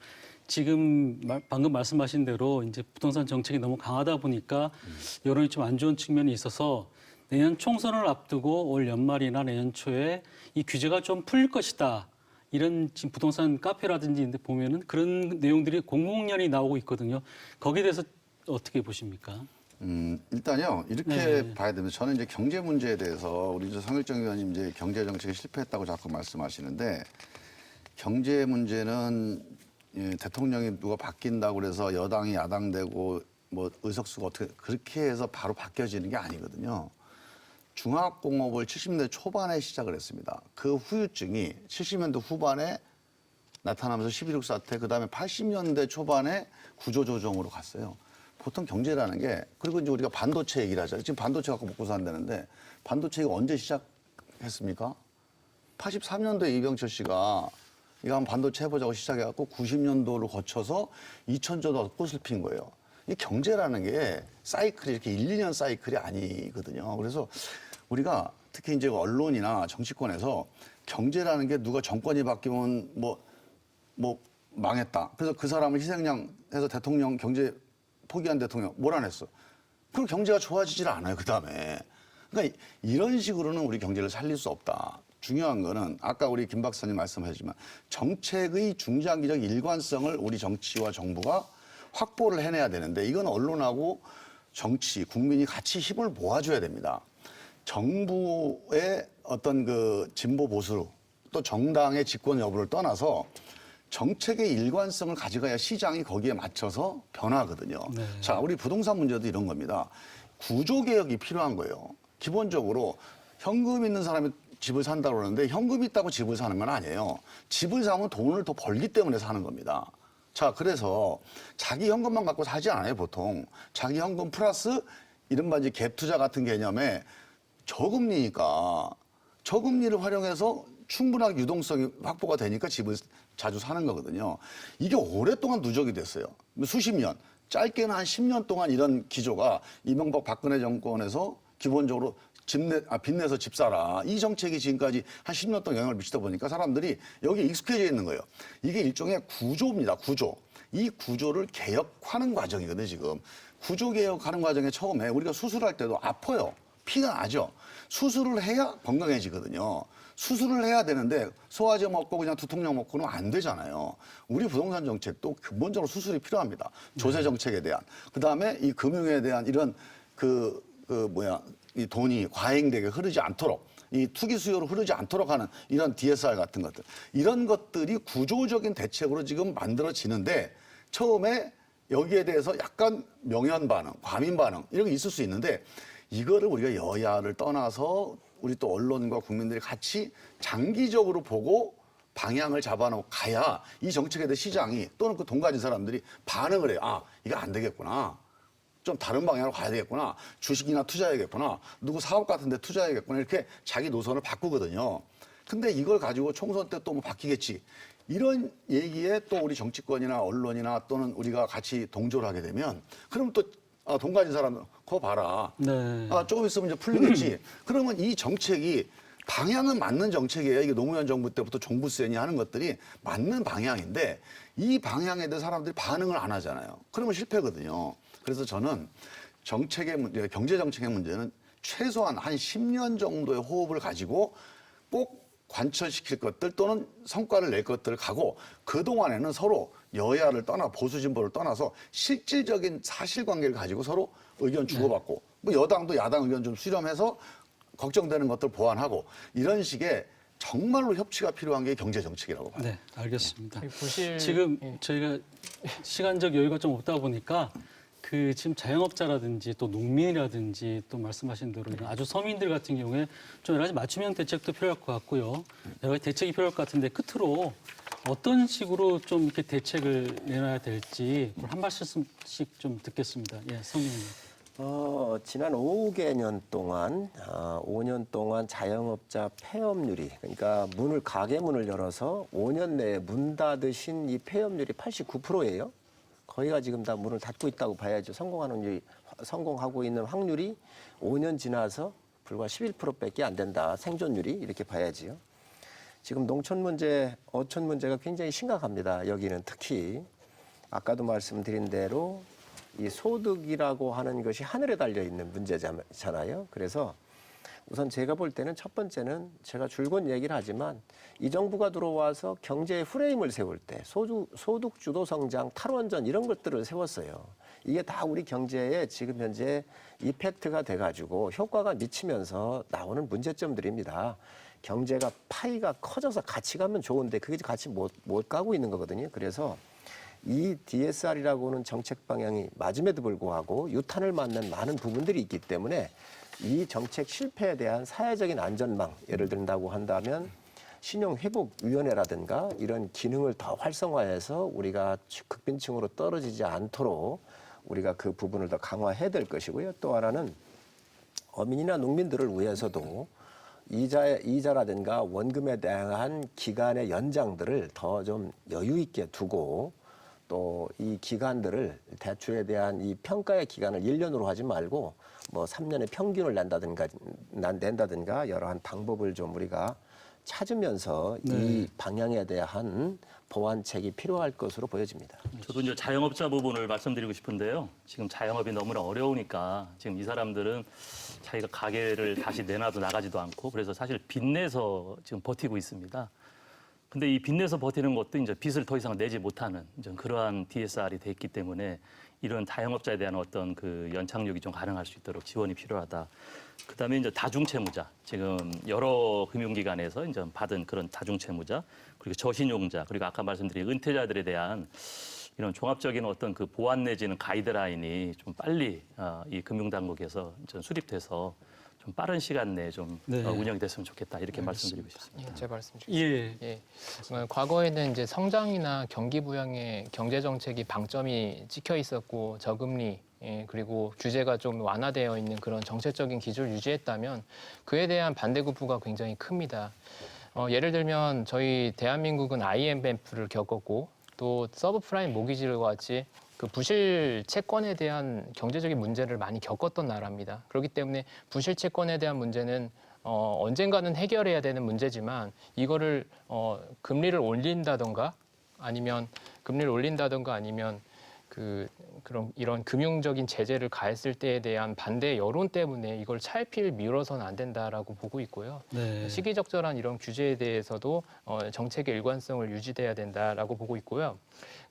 지금 방금 말씀하신 대로 이제 부동산 정책이 너무 강하다 보니까 여론이 좀 안 좋은 측면이 있어서 내년 총선을 앞두고 올 연말이나 내년 초에 이 규제가 좀 풀릴 것이다. 이런 지금 부동산 카페라든지 보면은 그런 내용들이 공공연히 나오고 있거든요. 거기에 대해서 어떻게 보십니까? 일단요 이렇게 봐야 됩니다. 저는 이제 경제 문제에 대해서 우리 성일정 의원님 이제 경제 정책이 실패했다고 자꾸 말씀하시는데 경제 문제는 대통령이 누가 바뀐다고 그래서 여당이 야당되고 뭐 의석수가 어떻게 그렇게 해서 바로 바뀌어지는 게 아니거든요. 중화공업을 70년대 초반에 시작을 했습니다. 그 후유증이 70년대 후반에 나타나면서 11.6 사태, 그다음에 80년대 초반에 구조조정으로 갔어요. 보통 경제라는 게, 그리고 이제 우리가 반도체 얘기를 하잖아요. 지금 반도체 갖고 먹고 산다는데, 반도체가 언제 시작했습니까? 83년도에 이병철 씨가 이거 한번 반도체 해보자고 시작해갖고 90년도를 거쳐서 2000년도 꽃을 핀 거예요. 이 경제라는 게 사이클이 이렇게 1, 2년 사이클이 아니거든요. 그래서 우리가 특히 이제 언론이나 정치권에서 경제라는 게 누가 정권이 바뀌면 뭐 망했다. 그래서 그 사람을 희생양 해서 대통령 경제 포기한 대통령 몰아냈어. 그럼 경제가 좋아지질 않아요. 그다음에. 그러니까 이런 식으로는 우리 경제를 살릴 수 없다. 중요한 거는 아까 우리 김 박사님 말씀하셨지만 정책의 중장기적 일관성을 우리 정치와 정부가 확보를 해내야 되는데 이건 언론하고 정치, 국민이 같이 힘을 모아줘야 됩니다. 정부의 어떤 그 진보 보수 또 정당의 집권 여부를 떠나서 정책의 일관성을 가져가야 시장이 거기에 맞춰서 변하거든요. 네. 자, 우리 부동산 문제도 이런 겁니다. 구조개혁이 필요한 거예요. 기본적으로 현금 있는 사람이 집을 산다고 그러는데 현금이 있다고 집을 사는 건 아니에요. 집을 사면 돈을 더 벌기 때문에 사는 겁니다. 자, 그래서 자기 현금만 갖고 사지 않아요, 보통. 자기 현금 플러스 이른바 이제 갭 투자 같은 개념에 저금리니까 저금리를 활용해서 충분하게 유동성이 확보가 되니까 집을 자주 사는 거거든요. 이게 오랫동안 누적이 됐어요. 수십 년, 짧게는 한 10년 동안 이런 기조가 이명박 박근혜 정권에서 기본적으로 빚내서 집 사라. 이 정책이 지금까지 한 10년 동안 영향을 미치다 보니까 사람들이 여기에 익숙해져 있는 거예요. 이게 일종의 구조입니다. 구조. 이 구조를 개혁하는 과정이거든요, 지금. 구조 개혁하는 과정에 처음에 우리가 수술할 때도 아파요. 피가 나죠. 수술을 해야 건강해지거든요. 수술을 해야 되는데 소화제 먹고 그냥 두통약 먹고는 안 되잖아요. 우리 부동산 정책도 근본적으로 수술이 필요합니다. 조세 정책에 대한. 그다음에 이 금융에 대한 이런 이 돈이 과잉되게 흐르지 않도록 이 투기 수요로 흐르지 않도록 하는 이런 DSR 같은 것들. 이런 것들이 구조적인 대책으로 지금 만들어지는데 처음에 여기에 대해서 약간 명연 반응, 과민 반응 이런 게 있을 수 있는데 이거를 우리가 여야를 떠나서 우리 또 언론과 국민들이 같이 장기적으로 보고 방향을 잡아놓고 가야 이 정책에 대해 시장이 또는 그 돈 가진 사람들이 반응을 해요. 아, 이거 안 되겠구나. 좀 다른 방향으로 가야 되겠구나. 주식이나 투자해야겠구나. 누구 사업 같은 데 투자해야겠구나. 이렇게 자기 노선을 바꾸거든요. 근데 이걸 가지고 총선 때 또 뭐 바뀌겠지. 이런 얘기에 또 우리 정치권이나 언론이나 또는 우리가 같이 동조를 하게 되면 그럼 또 돈 가진 사람 그거 봐라. 네. 조금 있으면 이제 풀리겠지. 그러면 이 정책이 방향은 맞는 정책이에요. 이게 노무현 정부 때부터 종부세니 하는 것들이 맞는 방향인데 이 방향에 대해 사람들이 반응을 안 하잖아요. 그러면 실패거든요. 그래서 저는 정책의 문제, 경제 정책의 문제는 최소한 한 10년 정도의 호흡을 가지고 꼭 관철시킬 것들 또는 성과를 낼 것들을 가고 그동안에는 서로 여야를 떠나 보수 진보를 떠나서 실질적인 사실관계를 가지고 서로 의견 주고받고 뭐 여당도 야당 의견 좀 수렴해서 걱정되는 것들 보완하고 이런 식의 정말로 협치가 필요한 게 경제 정책이라고 봐요. 네, 알겠습니다. 부실 지금 저희가 시간적 여유가 좀 없다 보니까 그 지금 자영업자라든지 또 농민이라든지 또 말씀하신 대로 이런 아주 서민들 같은 경우에 좀 여러 가지 맞춤형 대책도 필요할 것 같고요. 여러 가지 대책이 필요할 것 같은데 끝으로 어떤 식으로 좀 이렇게 대책을 내놔야 될지 한 말씀씩 좀 듣겠습니다. 예, 성민님. 지난 5개년 동안, 5년 동안 자영업자 폐업률이, 그러니까 가게 문을 열어서 5년 내에 문 닫으신 이 폐업률이 89%예요. 거의가 지금 다 문을 닫고 있다고 봐야죠. 성공하고 있는 확률이 5년 지나서 불과 11%밖에 안 된다. 생존율이 이렇게 봐야지요. 지금 농촌 문제, 어촌 문제가 굉장히 심각합니다. 여기는 특히 아까도 말씀드린 대로 이 소득이라고 하는 것이 하늘에 달려 있는 문제잖아요. 그래서 우선 제가 볼 때는 첫 번째는 제가 줄곧 얘기를 하지만 이 정부가 들어와서 경제의 프레임을 세울 때 소득 주도 성장, 탈원전 이런 것들을 세웠어요. 이게 다 우리 경제에 지금 현재 이펙트가 돼가지고 효과가 미치면서 나오는 문제점들입니다. 경제가 파이가 커져서 같이 가면 좋은데 그게 같이 못 가고 있는 거거든요. 그래서 이 DSR이라고는 정책 방향이 맞음에도 불구하고 유탄을 맞는 많은 부분들이 있기 때문에 이 정책 실패에 대한 사회적인 안전망, 예를 든다고 한다면 신용회복위원회라든가 이런 기능을 더 활성화해서 우리가 극빈층으로 떨어지지 않도록 우리가 그 부분을 더 강화해야 될 것이고요. 또 하나는 어민이나 농민들을 위해서도 이자라든가 원금에 대한 기간의 연장들을 더 좀 여유 있게 두고 또 이 기간들을 대출에 대한 이 평가의 기간을 1년으로 하지 말고 뭐 3년의 평균을 낸다든가 여러한 방법을 좀 우리가 찾으면서 네. 이 방향에 대한 보완책이 필요할 것으로 보여집니다. 저도 이제 자영업자 부분을 말씀드리고 싶은데요. 지금 자영업이 너무나 어려우니까 지금 이 사람들은 자기가 가게를 다시 내놔도 나가지도 않고 그래서 사실 빚내서 지금 버티고 있습니다. 근데 이 빚내서 버티는 것도 이제 빚을 더 이상 내지 못하는 이제 그러한 DSR이 돼 있기 때문에 이런 자영업자에 대한 어떤 그 연착륙이 좀 가능할 수 있도록 지원이 필요하다. 그다음에 이제 다중채무자, 지금 여러 금융기관에서 이제 받은 그런 다중채무자, 그리고 저신용자, 그리고 아까 말씀드린 은퇴자들에 대한 이런 종합적인 어떤 그 보완 내지는 가이드라인이 좀 빨리 이 금융당국에서 좀 수립돼서 좀 빠른 시간 내에 좀 네. 운영이 됐으면 좋겠다 이렇게 말씀드리고 싶습니다. 예, 제 말씀 좀. 예. 예. 과거에는 이제 성장이나 경기 부양의 경제 정책이 방점이 찍혀 있었고 저금리 그리고 규제가 좀 완화되어 있는 그런 정책적인 기조를 유지했다면 그에 대한 반대급부가 굉장히 큽니다. 예를 들면 저희 대한민국은 IMF를 겪었고 또 서브프라임 모기지와 같이 그 부실 채권에 대한 경제적인 문제를 많이 겪었던 나라입니다. 그렇기 때문에 부실 채권에 대한 문제는 언젠가는 해결해야 되는 문제지만 이거를 금리를 올린다던가 아니면 그런 이런 금융적인 제재를 가했을 때에 대한 반대 여론 때문에 이걸 차일피일 미뤄서는 안 된다라고 보고 있고요. 네. 시기적절한 이런 규제에 대해서도 정책의 일관성을 유지돼야 된다라고 보고 있고요.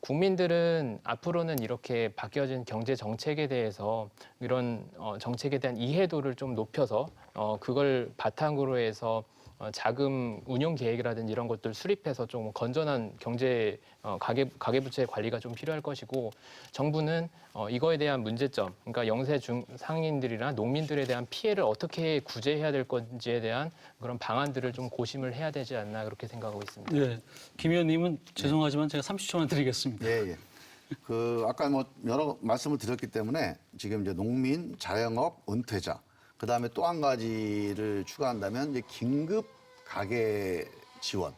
국민들은 앞으로는 이렇게 바뀌어진 경제 정책에 대해서 이런 정책에 대한 이해도를 좀 높여서 그걸 바탕으로 해서 자금 운용 계획이라든지 이런 것들 수립해서 좀 건전한 경제 가계부채 관리가 좀 필요할 것이고 정부는 이거에 대한 문제점, 그러니까 영세 중상인들이나 농민들에 대한 피해를 어떻게 구제해야 될 건지에 대한 그런 방안들을 좀 고심을 해야 되지 않나 그렇게 생각하고 있습니다. 예. 김 의원님은 죄송하지만 제가 30초만 드리겠습니다. 예, 예. 그 아까 뭐 여러 말씀을 드렸기 때문에 지금 이제 농민, 자영업, 은퇴자, 그 다음에 또 한 가지를 추가한다면 이제 긴급 가계 지원.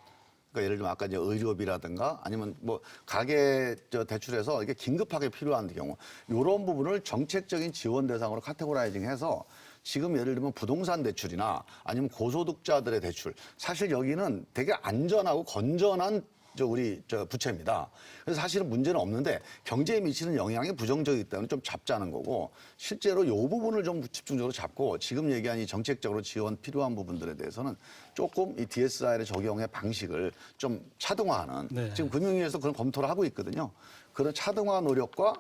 그러니까 예를 들면 아까 이제 의료비라든가 아니면 뭐 가계 대출에서 이게 긴급하게 필요한 경우 이런 부분을 정책적인 지원 대상으로 카테고라이징해서 지금 예를 들면 부동산 대출이나 아니면 고소득자들의 대출 사실 여기는 되게 안전하고 건전한 우리 부채입니다. 그래서 사실은 문제는 없는데 경제에 미치는 영향이 부정적이기 때문에 좀 잡자는 거고 실제로 이 부분을 좀 집중적으로 잡고 지금 얘기한 이 정책적으로 지원 필요한 부분들에 대해서는 조금 이 DSR의 적용의 방식을 좀 차등화하는 네. 지금 금융위에서 그런 검토를 하고 있거든요. 그런 차등화 노력과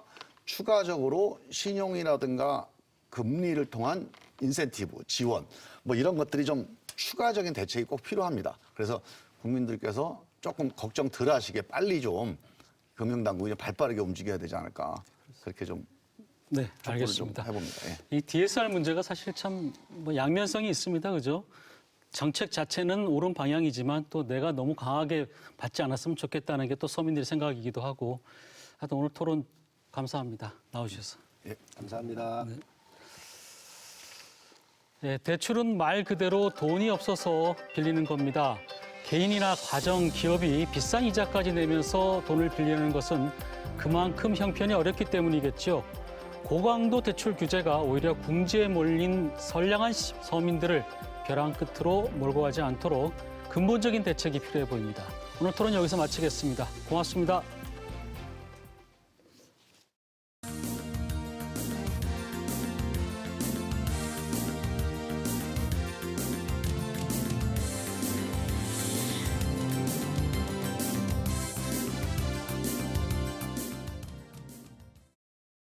추가적으로 신용이라든가 금리를 통한 인센티브, 지원 뭐 이런 것들이 좀 추가적인 대책이 꼭 필요합니다. 그래서 국민들께서 조금 걱정 덜 하시게 빨리 좀 금융당국이 발빠르게 움직여야 되지 않을까 그렇게 좀 네, 좀 알겠습니다. 해봅니다. 예. 이 DSR 문제가 사실 참 뭐 양면성이 있습니다. 그죠? 정책 자체는 옳은 방향이지만 또 내가 너무 강하게 받지 않았으면 좋겠다는 게 또 서민들의 생각이기도 하고 하여튼 오늘 토론 감사합니다. 나오셔서. 예, 감사합니다. 네, 대출은 말 그대로 돈이 없어서 빌리는 겁니다. 개인이나 가정, 기업이 비싼 이자까지 내면서 돈을 빌리는 것은 그만큼 형편이 어렵기 때문이겠죠. 고강도 대출 규제가 오히려 궁지에 몰린 선량한 서민들을 벼랑 끝으로 몰고 가지 않도록 근본적인 대책이 필요해 보입니다. 오늘 토론 여기서 마치겠습니다. 고맙습니다.